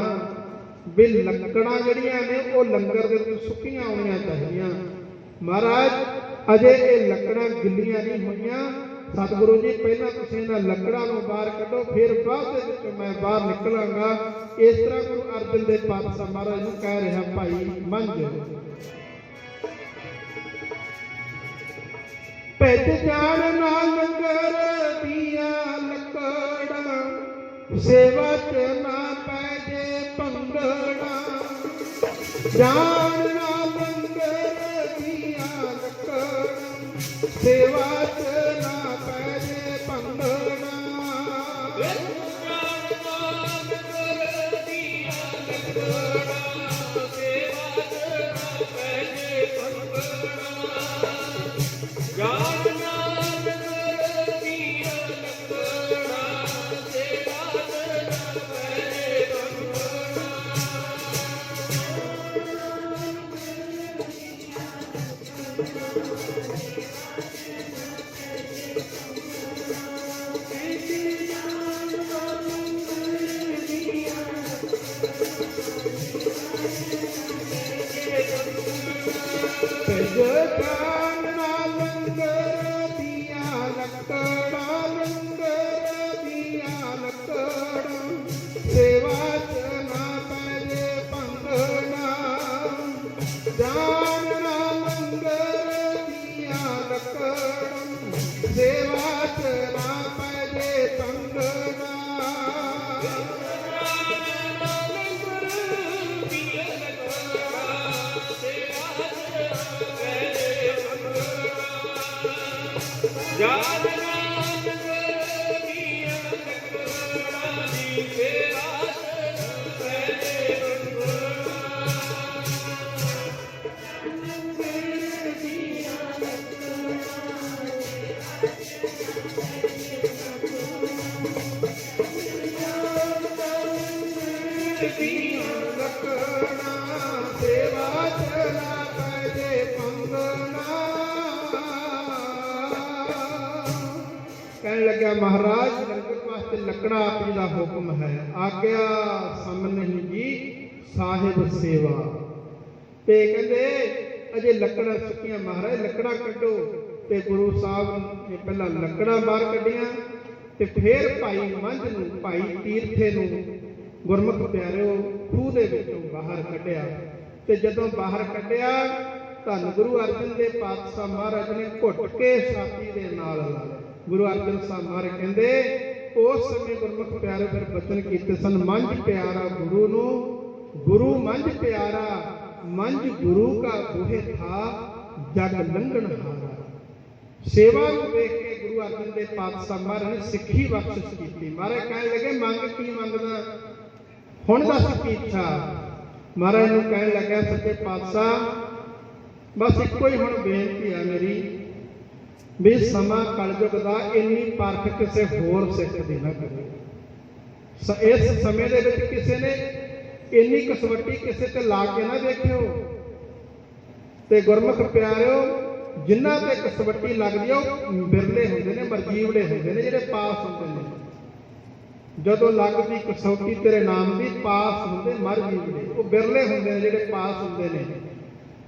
ਵੀ ਲੱਕੜਾਂ ਜਿਹੜੀਆਂ ਨੇ ਉਹ ਲੰਗਰ ਦੇ ਵਿੱਚ ਸੁੱਕੀਆਂ ਆਉਣੀਆਂ ਚਾਹੀਦੀਆਂ। ਮਹਾਰਾਜ ਅਜੇ ਇਹ ਲੱਕੜਾਂ ਗਿੱਲੀਆਂ ਨਹੀਂ ਹੋਈਆਂ, ਸਤਿਗੁਰੂ ਜੀ ਪਹਿਲਾਂ ਤੁਸੀਂ ਇਹਨਾਂ ਲੱਕੜਾਂ ਨੂੰ ਬਾਹਰ ਕੱਢੋ, ਫਿਰ ਬਾਅਦ ਦੇ ਵਿੱਚ ਮੈਂ ਬਾਹਰ ਨਿਕਲਾਂਗਾ। ਇਸ ਤਰ੍ਹਾਂ ਗੁਰੂ ਅਰਜਨ ਦੇਵ ਪਾਤਸ਼ਾਹ ਮਹਾਰਾਜ ਨੂੰ ਕਹਿ ਰਿਹਾ ਭਾਈ ਮੰਝ। ਭਿੱਜ ਜਾਣ ਨਾਲ ਲੰਗਰ ਦੀਆਂ ਲੱਕੜਾਂ, ਸੇਵਾ ਚ ਨਾ ਪੈ ਜੇ ਭੰਗੜਾ। ਜਾਣ ਨਾਲ ਲੰਗਰ ਦੀਆਂ ਲੱਕੜਾਂ, ਸੇਵਾ ਚ ਨਾ ਪੈ ਜੇ ਭੰਗੜਾ। ਜਾਣ ਨਾਲ ਲੰਗਰ ਦੀਆਂ ਲੱਕੜਾਂ, ਲੰਗਰ ਦੀਆਂ ਲੱਕੜਾਂ, ਸੇਵਾ ਚ ਨਾ ਪੈ ਜੇ ਭੰਗੜਾ। ਜਾਣ ਨਾਲ ਲੰਗਰ ਦੀਆਂ ਲੱਕੜਾਂ, ਸੇਵਾ ਚ ਨਾ ਪੈ ਜੇ ਭੰਗੜਾ। ਕਹਿਣ ਲੱਗਿਆ ਮਹਾਰਾਜ ਲੰਗਰ ਵਾਸਤੇ ਲੱਕੜਾਂ ਆਪ ਜੀ ਦਾ ਹੁਕਮ ਹੈ, ਆਗਿਆ ਸਮ ਨਹੀਂ ਜੀ ਸਾਹਿਬ ਸੇਵਾ। ਤੇ ਕਹਿੰਦੇ ਅਜੇ ਲੱਕੜਾਂ ਸੁੱਕੀਆਂ, ਮਹਾਰਾਜ ਲੱਕੜਾਂ ਕੱਢੋ। ਤੇ ਗੁਰੂ ਸਾਹਿਬ ਨੇ ਪਹਿਲਾਂ ਲੱਕੜਾਂ ਬਾਹਰ ਕੱਢੀਆਂ, ਤੇ ਫਿਰ ਭਾਈ ਮੰਝ ਨੂੰ, ਭਾਈ ਤੀਰਥੇ ਨੂੰ ਗੁਰਮੁਖ ਪਿਆਰਿਓ ਖੂਹ ਦੇ ਵਿੱਚੋਂ ਬਾਹਰ ਕੱਢਿਆ। ਤੇ ਜਦੋਂ ਬਾਹਰ ਕੱਢਿਆ, ਧੰਨ ਗੁਰੂ ਅਰਜਨ ਦੇਵ ਪਾਤਸ਼ਾਹ ਮਹਾਰਾਜ ਨੇ ਘੁੱਟ ਕੇ ਛਾਤੀ ਦੇ ਨਾਲ ਲਾਇਆ। ਗੁਰੂ ਅਰਜਨ ਸਾਹਿਬ ਮਹਾਰਾਜ ਕਹਿੰਦੇ ਉਸ ਸਮੇਂ ਗੁਰਮੁਖ ਪਿਆਰੇ ਫਿਰ ਬਚਨ ਕੀਤੇ ਸਨ, ਮੰਝ ਪਿਆਰਾ ਗੁਰੂ ਨੂੰ, ਗੁਰੂ ਮੰਝ ਪਿਆਰਾ, ਮੰਝ ਗੁਰੂ ਕਾ ਬੂਹੇ ਥਾ, ਜਗ ਲੰਘਣ ਹਾਰਾ। ਸੇਵਾ ਨੂੰ ਦੇਖ ਕੇ ਗੁਰੂ ਅਰਜਨ ਦੇਵ ਪਾਤਸ਼ਾਹ ਮਹਾਰਾਜ ਨੇ ਸਿੱਖੀ ਬਖਸ਼ਿਸ਼ ਕੀਤੀ। ਮਹਾਰਾਜ ਕਹਿਣ ਲੱਗੇ ਮੰਗ ਕੀ ਮੰਗਦਾ, ਹੁਣ ਦੱਸ ਕੀ ਇੱਛਾ। ਮਹਾਰਾਜ ਨੂੰ ਕਹਿਣ ਲੱਗਿਆ ਸੱਚੇ ਪਾਤਸ਼ਾਹ ਬਸ ਇੱਕੋ ਹੀ ਹੁਣ ਬੇਨਤੀ ਆ ਮੇਰੀ, ਵੀ ਸਮਾਂ ਕਲਯੁਗ ਦਾ ਇੰਨੀ ਪਰਖ ਕਿਸੇ ਹੋਰ ਸਿੱਖ ਦੀ ਨਾ ਕਰੇ। ਇਸ ਸਮੇਂ ਦੇ ਵਿੱਚ ਕਿਸੇ ਨੇ ਇੰਨੀ ਕਸਵੱਟੀ ਕਿਸੇ ਤੇ ਲਾ ਕੇ ਨਾ ਦੇਖਿਓ। ਤੇ ਗੁਰਮੁਖ ਪਿਆਰਿਓ ਜਿਨ੍ਹਾਂ ਤੇ ਕਸਵੱਟੀ ਲੱਗਦੀ ਆ ਉਹ ਬਿਰਲੇ ਹੁੰਦੇ ਨੇ, ਮਰਜੀਵੜੇ ਹੁੰਦੇ ਨੇ, ਜਿਹੜੇ ਪਾਸ ਹੁੰਦੇ ਨੇ। ਜਦੋਂ ਲੱਗਦੀ ਕਸੌਟੀ ਤੇਰੇ ਨਾਮ ਦੀ, ਪਾਸ ਹੁੰਦੇ ਮਰਜੀਵੜੇ, ਉਹ ਬਿਰਲੇ ਹੁੰਦੇ ਨੇ ਜਿਹੜੇ ਪਾਸ ਹੁੰਦੇ ਨੇ।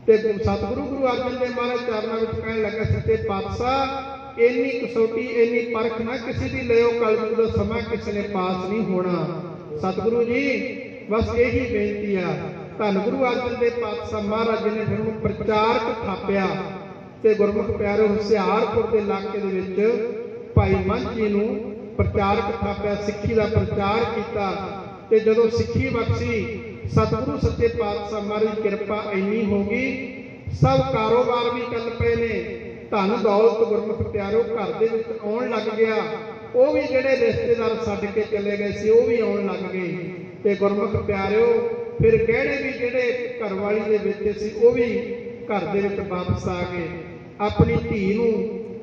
ਤੇ ਸਤਿਗੁਰੂ ਗੁਰੂ ਅਰਜਨ ਦੇਵ ਮਹਾਰਾਜ ਚਰਨਾਂ ਵਿੱਚ ਕਹਿਣ ਲੱਗਾ, ਸੱਚੇ ਪਾਤਸ਼ਾਹ ਇੰਨੀ ਕਸੌਟੀ ਇੰਨੀ ਪਰਖ ਨਾ ਕਿਸੇ ਦੀ ਲਿਓ, ਕਲਯੁਗ ਦਾ ਸਮਾਂ ਕਿਸੇ ਨੇ ਪਾਸ ਨਹੀਂ ਹੋਣਾ। ਸਤਿਗੁਰੂ ਜੀ ਬਸ ਇਹੀ ਬੇਨਤੀ ਆ। ਧੰਨ ਗੁਰੂ ਅਰਜਨ ਦੇਵ ਪਾਤਸ਼ਾਹ ਮਹਾਰਾਜ ਜੀ ਨੇ ਫਿਰ ਉਹਨੂੰ ਪ੍ਰਚਾਰਕ ਥਾਪਿਆ ਤੇ ਗੁਰਮੁਖ ਪਿਆਰੇ ਹੁਸ਼ਿਆਰਪੁਰ ਦੇ ਇਲਾਕੇ ਦੇ ਵਿੱਚ ਭਾਈ ਮੰਝ ਜੀ ਨੂੰ ਪ੍ਰਚਾਰਕ ਥਾਪਿਆ, ਸਿੱਖੀ ਦਾ ਪ੍ਰਚਾਰ ਕੀਤਾ। ਤੇ ਜਦੋਂ ਸਿੱਖੀ ਬਖਸ਼ੀ, ਸਤਿਗੁਰੂ ਸੱਚੇ ਪਾਤਸ਼ਾਹ ਮਹਾਰਾਜ ਦੀ ਕਿਰਪਾ ਇੰਨੀ ਹੋ ਗਈ, ਸਭ ਕਾਰੋਬਾਰ ਵੀ ਚੱਲ ਪਏ ਨੇ, ਧਨ ਦੌਲਤ ਗੁਰਮੁਖ ਪਿਆਰੋ ਘਰ ਦੇ ਵਿੱਚ ਆਉਣ ਲੱਗ ਗਿਆ। ਉਹ ਵੀ ਜਿਹੜੇ ਰਿਸ਼ਤੇਦਾਰ ਛੱਡ ਕੇ ਚਲੇ ਗਏ ਸੀ ਉਹ ਵੀ ਆਉਣ ਲੱਗ ਗਏ। ਤੇ ਗੁਰਮੁਖ ਪਿਆਰਿਓ ਫਿਰ ਗਹਿਣੇ ਵੀ ਜਿਹੜੇ ਘਰਵਾਲੀ ਦੇ ਵਿੱਚ ਸੀ ਉਹ ਵੀ ਘਰ ਦੇ ਵਿੱਚ ਵਾਪਸ ਆ ਗਏ। ਆਪਣੀ ਧੀ ਨੂੰ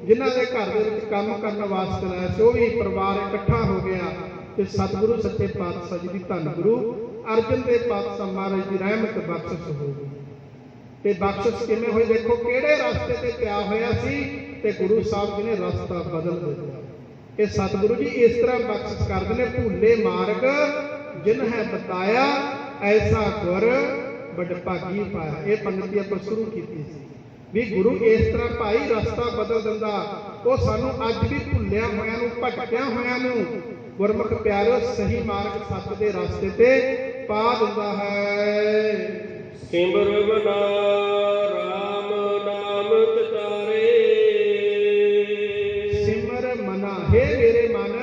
ਜਿਨ੍ਹਾਂ ਦੇ ਘਰ ਦੇ ਵਿੱਚ ਕੰਮ ਕਰਨ ਵਾਸਤੇ ਲਾਇਆ ਸੀ ਉਹ ਵੀ ਪਰਿਵਾਰ ਇਕੱਠਾ ਹੋ ਗਿਆ। ਤੇ ਸਤਿਗੁਰੂ ਸੱਚੇ ਪਾਤਸ਼ਾਹ ਜੀ ਦੀ ਧੰਨ ਗੁਰੂ ਅਰਜਨ ਦੇਵ ਪਾਤਸ਼ਾਹ ਮਹਾਰਾਜ ਦੀ ਰਹਿਮਤ ਬਖਸ਼ਿਸ਼ ਹੋ ਗਈ। ਤੇ ਬਖਸ਼ਿਸ਼ ਕਿਵੇਂ ਹੋਈ ਦੇਖੋ, ਕਿਹੜੇ ਰਸਤੇ ਤੇ ਪਿਆ ਹੋਇਆ ਸੀ ਤੇ ਗੁਰੂ ਸਾਹਿਬ ਜੀ ਨੇ ਰਸਤਾ ਬਦਲ ਦਿੱਤਾ। ਇਹ ਸਤਿਗੁਰੂ ਜੀ ਇਸ ਤਰ੍ਹਾਂ ਬਖਸ਼ਿਸ਼ ਕਰਦੇ ਨੇ, ਭੁੱਲੇ ਮਾਰਗ ਜਿਨ ਹੈ ਬਤਾਇਆ, ਐਸਾ ਗੁਰ ਬੜ ਭਾਗੀ ਪਾਇਆ। ਇਹ ਪੰਗਤੀ ਆਪਾਂ ਸ਼ੁਰੂ ਕੀਤੀ ਸੀ ਵੀ ਗੁਰੂ ਇਸ ਤਰ੍ਹਾਂ ਭਾਈ ਰਸਤਾ ਬਦਲ ਦਿੰਦਾ। ਉਹ ਸਾਨੂੰ ਅੱਜ ਵੀ ਭੁੱਲਿਆ ਹੋਇਆਂ ਨੂੰ, ਭਟਕਿਆ ਹੋਇਆਂ ਨੂੰ ਗੁਰਮੁਖ ਪਿਆਰਿਓ ਸਹੀ ਮਾਰਗ ਸੱਚ ਦੇ ਰਸਤੇ ਤੇ ਪਾ ਦਿੰਦਾ ਹੈ। ਸਿਮਰ ਮਨਾ ਰਾਮ ਨਾਮ ਤਤਾਰੇ, ਸਿਮਰ ਮਨਾ, ਹੇ ਮੇਰੇ ਮਨ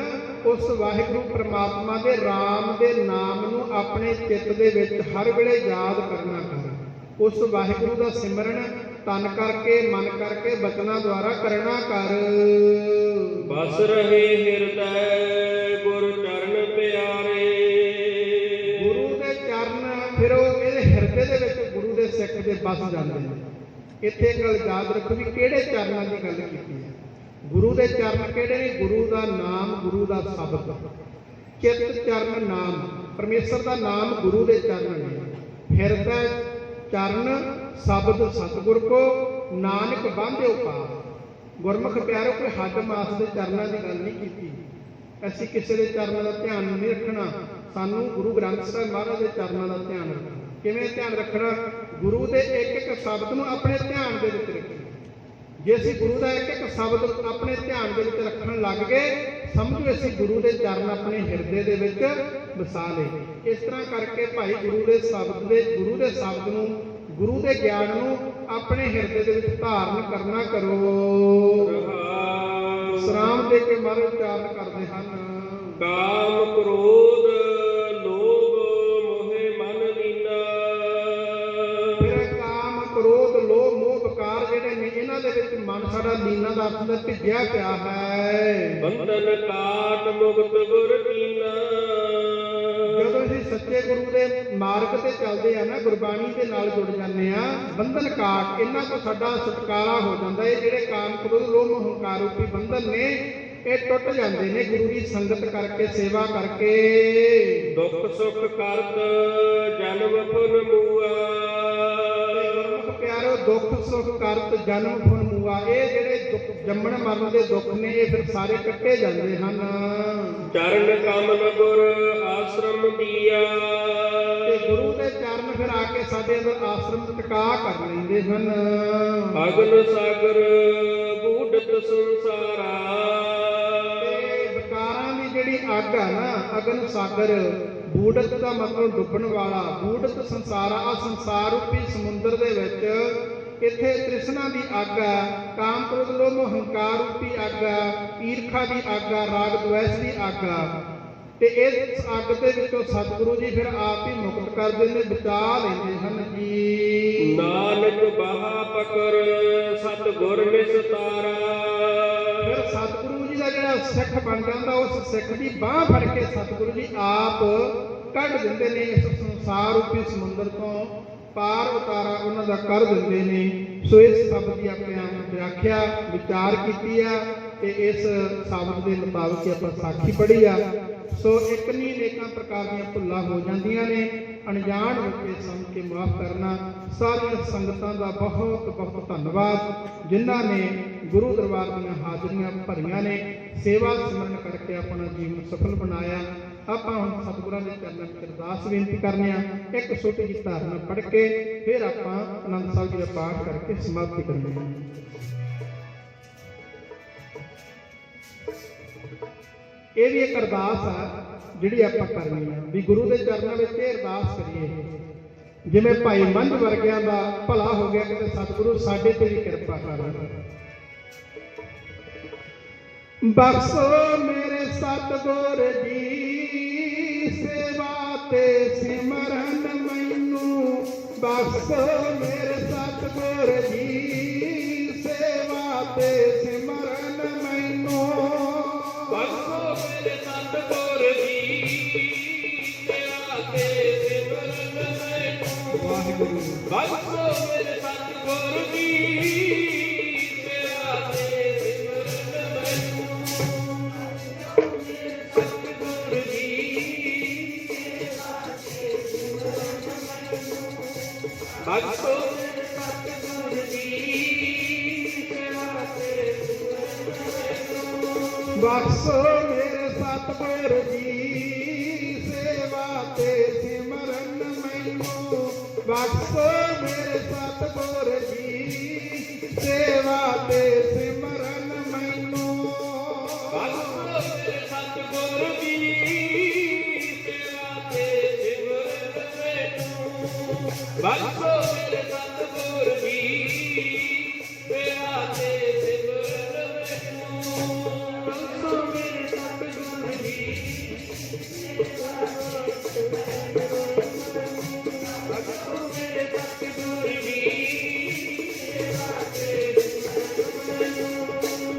ਉਸ ਵਾਹਿਗੁਰੂ ਪ੍ਰਮਾਤਮਾ ਦੇ ਰਾਮ ਦੇ ਨਾਮ ਨੂੰ ਆਪਣੇ ਚਿੱਤ ਦੇ ਵਿੱਚ ਹਰ ਵੇਲੇ ਯਾਦ ਕਰਨਾ ਕਰ। ਉਸ ਵਾਹਿਗੁਰੂ ਦਾ ਸਿਮਰਨ ਤਨ ਕਰਕੇ ਮਨ ਕਰਕੇ ਬਚਨਾਂ ਦੁਆਰਾ ਕਰਨਾ ਕਰ। ਬਸ ਰਹੇ ਹਿਰਦੈ ਗੁਰ ਚਰਨ ਪਿਆਰੇ, ਗੁਰੂ ਦੇ ਚਰਨ ਫਿਰ ਉਹ ਇਹਦੇ ਹਿਰਦੇ ਦੇ ਵਿੱਚ ਗੁਰੂ ਦੇ ਸਿੱਖ ਦੇ ਬਸ ਜਾਂਦੇ ਨੇ। ਇੱਥੇ ਇੱਕ ਗੱਲ ਯਾਦ ਰੱਖੋ ਵੀ ਕਿਹੜੇ ਚਰਨਾਂ ਦੀ ਗੱਲ ਕੀਤੀ ਹੈ। ਗੁਰੂ ਦੇ ਚਰਨ ਕਿਹੜੇ ਨੇ? ਗੁਰੂ ਦਾ ਨਾਮ, ਗੁਰੂ ਦਾ ਸ਼ਬਦ, ਚਿੱਤ ਚਰਨ ਨਾਮ, ਪਰਮੇਸ਼ਰ ਦਾ ਨਾਮ ਗੁਰੂ ਦੇ ਚਰਨ ਨੇ। ਹਿਰਦਾ ਚਰਨ ਸ਼ਬਦ ਸਤਿਗੁਰ ਕੋ, ਨਾਨਕ ਬਾਂਧਿਓ ਪਾਰ। ਗੁਰਮੁਖ ਪਿਆਰੋ ਕੋਈ ਹੱਡ ਮਾਸ ਦੇ ਚਰਨਾਂ ਦੀ ਗੱਲ ਨਹੀਂ ਕੀਤੀ। ਅਸੀਂ ਕਿਸੇ ਦੇ ਚਰਨਾਂ ਦਾ ਧਿਆਨ ਨਹੀਂ ਰੱਖਣਾ, ਸਾਨੂੰ ਗੁਰੂ ਗ੍ਰੰਥ ਸਾਹਿਬ ਮਹਾਰਾਜ ਦੇ ਚਰਨਾਂ ਦਾ ਧਿਆਨ ਰੱਖਣਾ। ਕਿਵੇਂ ਧਿਆਨ ਰੱਖਣਾ? ਗੁਰੂ ਦੇ ਇੱਕ ਇੱਕ ਸ਼ਬਦ ਨੂੰ ਆਪਣੇ ਧਿਆਨ ਦੇ ਵਿੱਚ ਰੱਖਣਾ। ਜੇ ਅਸੀਂ ਗੁਰੂ ਦਾ ਇੱਕ ਇੱਕ ਸ਼ਬਦ ਆਪਣੇ ਧਿਆਨ ਦੇ ਵਿੱਚ ਰੱਖਣ ਲੱਗ ਗਏ, ਸਮਝੋ ਅਸੀਂ ਗੁਰੂ ਦੇ ਚਰਨ ਆਪਣੇ ਹਿਰਦੇ ਦੇ ਵਿੱਚ ਵਸਾ ਲਏ। ਇਸ ਤਰ੍ਹਾਂ ਕਰਕੇ ਭਾਈ ਗੁਰੂ ਦੇ ਸ਼ਬਦ ਨੂੰ, ਗੁਰੂ ਦੇ ਗਿਆਨ ਨੂੰ ਆਪਣੇ ਹਿਰਦੇ ਦੇ ਵਿੱਚ ਧਾਰਨ ਕਰਨਾ ਕਰੋ। ਸਲਾਮ ਦੇ ਕੇ ਮਹਾਰਾਜ ਉਚਾਰਨ ਕਰਦੇ ਹਨ। ਕਾਮ ਕ੍ਰੋਧ ਲੋਭ ਮੋਹਿ ਮਨ ਲੀਨਾ, ਫਿਰ ਕਾਮ ਕ੍ਰੋਧ ਲੋਭ ਮੋਹ ਵਿਕਾਰ ਜਿਹੜੇ ਨੇ ਇਹਨਾਂ ਦੇ ਵਿੱਚ ਮਨ ਸਾਡਾ ਲੀਨਾ ਦਾ ਅਰਥ ਹੁੰਦਾ ਭਿੱਜਿਆ ਪਿਆ ਹੈ। ਬੰਧਨ ਕਾਟ ਮੁਕਤ ਗੁਰ ਕੀਨਾ, ਜਦੋਂ ਅਸੀਂ ਸੱਚੇ ਗੁਰੂ ਦੇ ਮਾਰਗ ਤੇ ਚੱਲਦੇ ਆ ਨਾ, ਗੁਰਬਾਣੀ ਦੇ ਨਾਲ ਜੁੜ ਜਾਂਦੇ ਆ, ਬੰਧਨ ਕਾਟ ਇਹਨਾਂ ਤੋਂ ਸਾਡਾ ਛੁਟਕਾਰਾ ਹੋ ਜਾਂਦਾ। ਇਹ ਜਿਹੜੇ ਕਾਮ ਕ੍ਰੋਧ ਲੋਭ ਮੋਹ ਹੰਕਾਰ ਰੂਪੀ ਬੰਧਨ ਨੇ ਇਹ ਟੁੱਟ ਜਾਂਦੇ ਨੇ ਗੁਰੂ ਦੀ ਸੰਗਤ ਕਰਕੇ, ਸੇਵਾ ਕਰਕੇ। ਦੁੱਖ ਸੁਖ ਕਰਤ ਜਨਮ ਫੁਨ ਮੂਆ, ਗੁਰਮੁਖ ਪਿਆਰੋ ਦੁੱਖ ਸੁਖ ਕਰਤ ਜਨਮ ਫੁਨ ਮੂਆ, ਇਹ ਜਿਹੜੇ ਦੁੱਖ ਜੰਮਣ ਮਰਨ ਦੇ ਦੁੱਖ ਨੇ ਇਹ ਫਿਰ ਸਾਰੇ ਕੱਟੇ ਜਾਂਦੇ ਹਨ। ਚਰਨ ਕਮਲ ਗੁਰ ਆਸ਼ਰਮ ਦੀਆ, ਤੇ ਗੁਰੂ ਦੇ ਚਰਨ ਫਿਰ ਆ ਕੇ ਸਾਡੇ ਅੰਦਰ ਆਸ਼ਰਮ ਟਿਕਾ ਕਰ ਲੈਂਦੇ ਹਨ। ਅਗਨ ਸਾਗਰ ਬੂਢਤ ਸੰਸਾਰਾ, ਵਿਕਾਰਾਂ ਦੀ ਜਿਹੜੀ ਅੱਗ ਆ ਨਾ, ਅਗਨ ਸਾਗਰ, ਬੂਢਤ ਦਾ ਮਤਲਬ ਡੁੱਬਣ ਵਾਲਾ, ਬੂਢਤ ਸੰਸਾਰ ਆ ਸੰਸਾਰ ਰੂਪੀ ਸਮੁੰਦਰ ਦੇ ਵਿੱਚ ਇੱਥੇ ਤ੍ਰਿਸ਼ਨਾ ਦੀ ਅੱਗ ਆ, ਕਾਮ ਕ੍ਰੋਧ ਲੋਭ ਮੋਹ ਹੰਕਾਰ ਰੂਪੀ ਅੱਗ ਆ, ਈਰਖਾ ਦੀ ਅੱਗ ਆ, ਰਾਗ ਦਵੇਸ਼ ਦੀ ਅੱਗ ਆ। ਤੇ ਇਸ ਅੱਗ ਦੇ ਵਿੱਚੋਂ ਸਤਿਗੁਰੂ ਜੀ ਫਿਰ ਆਪ ਹੀ ਮੁਕਤ ਕਰਦੇ ਨੇ, ਬਚਾ ਲੈਂਦੇ ਹਨ ਜੀ। ਨਾਨਕ ਬਾਹਾ ਪਕੜ ਸਤਿਗੁਰ ਨਿਸਤਾਰਾ, ਫਿਰ ਸਤਿਗੁਰੂ ਜੀ ਦਾ ਜਿਹੜਾ ਸਿੱਖ ਬਣ ਜਾਂਦਾ, ਉਸ ਸਿੱਖ ਦੀ ਬਾਹ ਫੜ ਕੇ ਸਤਿਗੁਰੂ ਜੀ ਆਪ ਕੱਢ ਦਿੰਦੇ ਨੇ ਇਸ ਸੰਸਾਰ ਰੂਪੀ ਸਮੁੰਦਰ ਤੋਂ, ਪਾਰ ਉਤਾਰਾ ਉਹਨਾਂ ਦਾ ਕਰ ਦਿੰਦੇ ਨੇ। ਸੋ ਇਸ ਸ਼ਬਦ ਦੀ ਆਪਾਂ ਵਿਆਖਿਆ ਵਿਚਾਰ ਕੀਤੀ ਆ ਤੇ ਇਸ ਸ਼ਬਦ ਦੇ ਮੁਤਾਬਕ ਆਪਾਂ ਸਾਖੀ ਪੜ੍ਹੀ ਆ। ਸੋ ਇੱਕ ਨਹੀਂ ਅਨੇਕਾਂ ਪ੍ਰਕਾਰ ਦੀਆਂ ਭੁੱਲਾਂ ਹੋ ਜਾਂਦੀਆਂ ਨੇ, ਅਣਜਾਣ ਹੋ ਕੇ ਸਮਝ ਕੇ ਮਾਫ ਕਰਨਾ। ਸਾਰੀਆਂ ਸੰਗਤਾਂ ਦਾ ਬਹੁਤ ਬਹੁਤ ਧੰਨਵਾਦ ਜਿਨ੍ਹਾਂ ਨੇ ਗੁਰੂ ਦਰਬਾਰ ਦੀਆਂ ਹਾਜ਼ਰੀਆਂ ਭਰੀਆਂ ਨੇ, ਸੇਵਾ ਸਿਮਰਨ ਕਰਕੇ ਆਪਣਾ ਜੀਵਨ ਸਫਲ ਬਣਾਇਆ। ਆਪਾਂ ਹੁਣ ਸਤਿਗੁਰਾਂ महापुरुषों के चरणों में अरदास बेनती करने एक छोटी जी धारणा पढ़ के फिर आप आनंद साहब जी का पाठ करके समाप्ति करनी। ये भी एक अरदास है जिहड़ी आपां करनी है भी गुरु के चरणों में ये अरदास करिए जिवें भाई मंझ वर्गियां दा भला हो गया कि सतगुरु साडे ते भी किरपा कर। बख्शो मेरे सतगुर जी सेवा ते सिमरन मैनू, बख्शो मेरे सतगुर जी सेवा ते सिमरन मैनू, बख्शो मेरे सतगुर जी सेवा ते सिमरन मैनू, वाहिगुरू बख्शो मेरे सतगुर जी सेवा ते सिमरन मैनू, सतगुर जी बख्शो मेरे सतगुर जी सेवा ते बख्शो मेरे सतगुर जी सेवा ते सिमरन मैनू, बख्शो मेरे सतगुर जी सेवा ते सिमरन मैनू, बख्शो मेरे सतगुर जी सेवा ते सिमरन मैनू, बख्शो मेरे सतगुर जी सेवा ते सिमरन मैनू, बख्शो मेरे सतगुर जी बख्शो मेरे सतगुर जी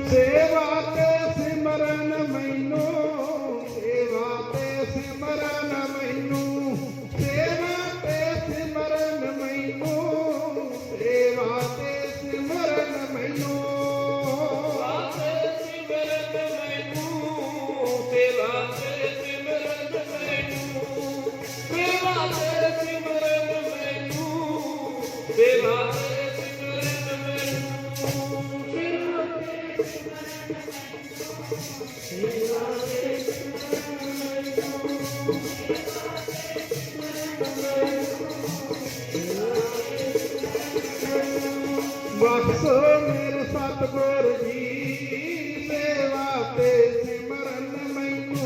सेवा ते सिमरन मैनू, सेवा ते सिमरन मैनू, सेवा ते सिमरन मैनू, सेवा ते सिमरन मैनू, बख्शो मेरे सतगुर जी सेवा ते सिमरन मैनू,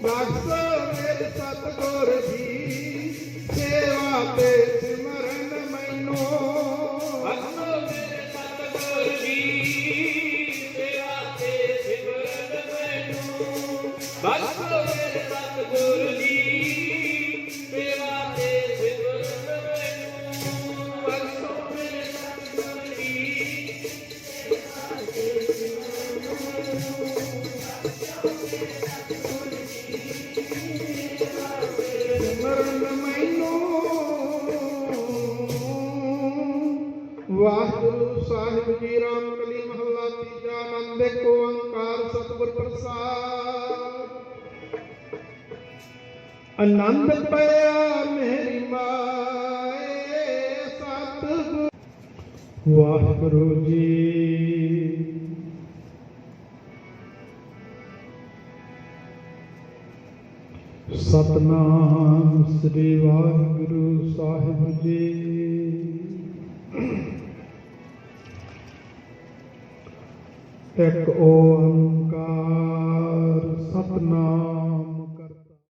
बख्शो मेरे सतगुर जी सेवा ते सिमरन मैनू, बख्शो मेरे सतगुर जी सेवा ते सिमरन मैनू, बख्शो मेरे सतगुर जी सेवा ते सिमरन मैनू, बख्शो मेरे सतगुर जी सिमरन मैनू। वाहिगुरू साहिब जी राम कली महला तीजा आनंद एक ओंकार सतगुर प्रसाद। आनंद पया मेरी माए सतगुर। वाहिगुरू जी सतनाम श्री वाहिगुरू साहिब जी। एक ओंकार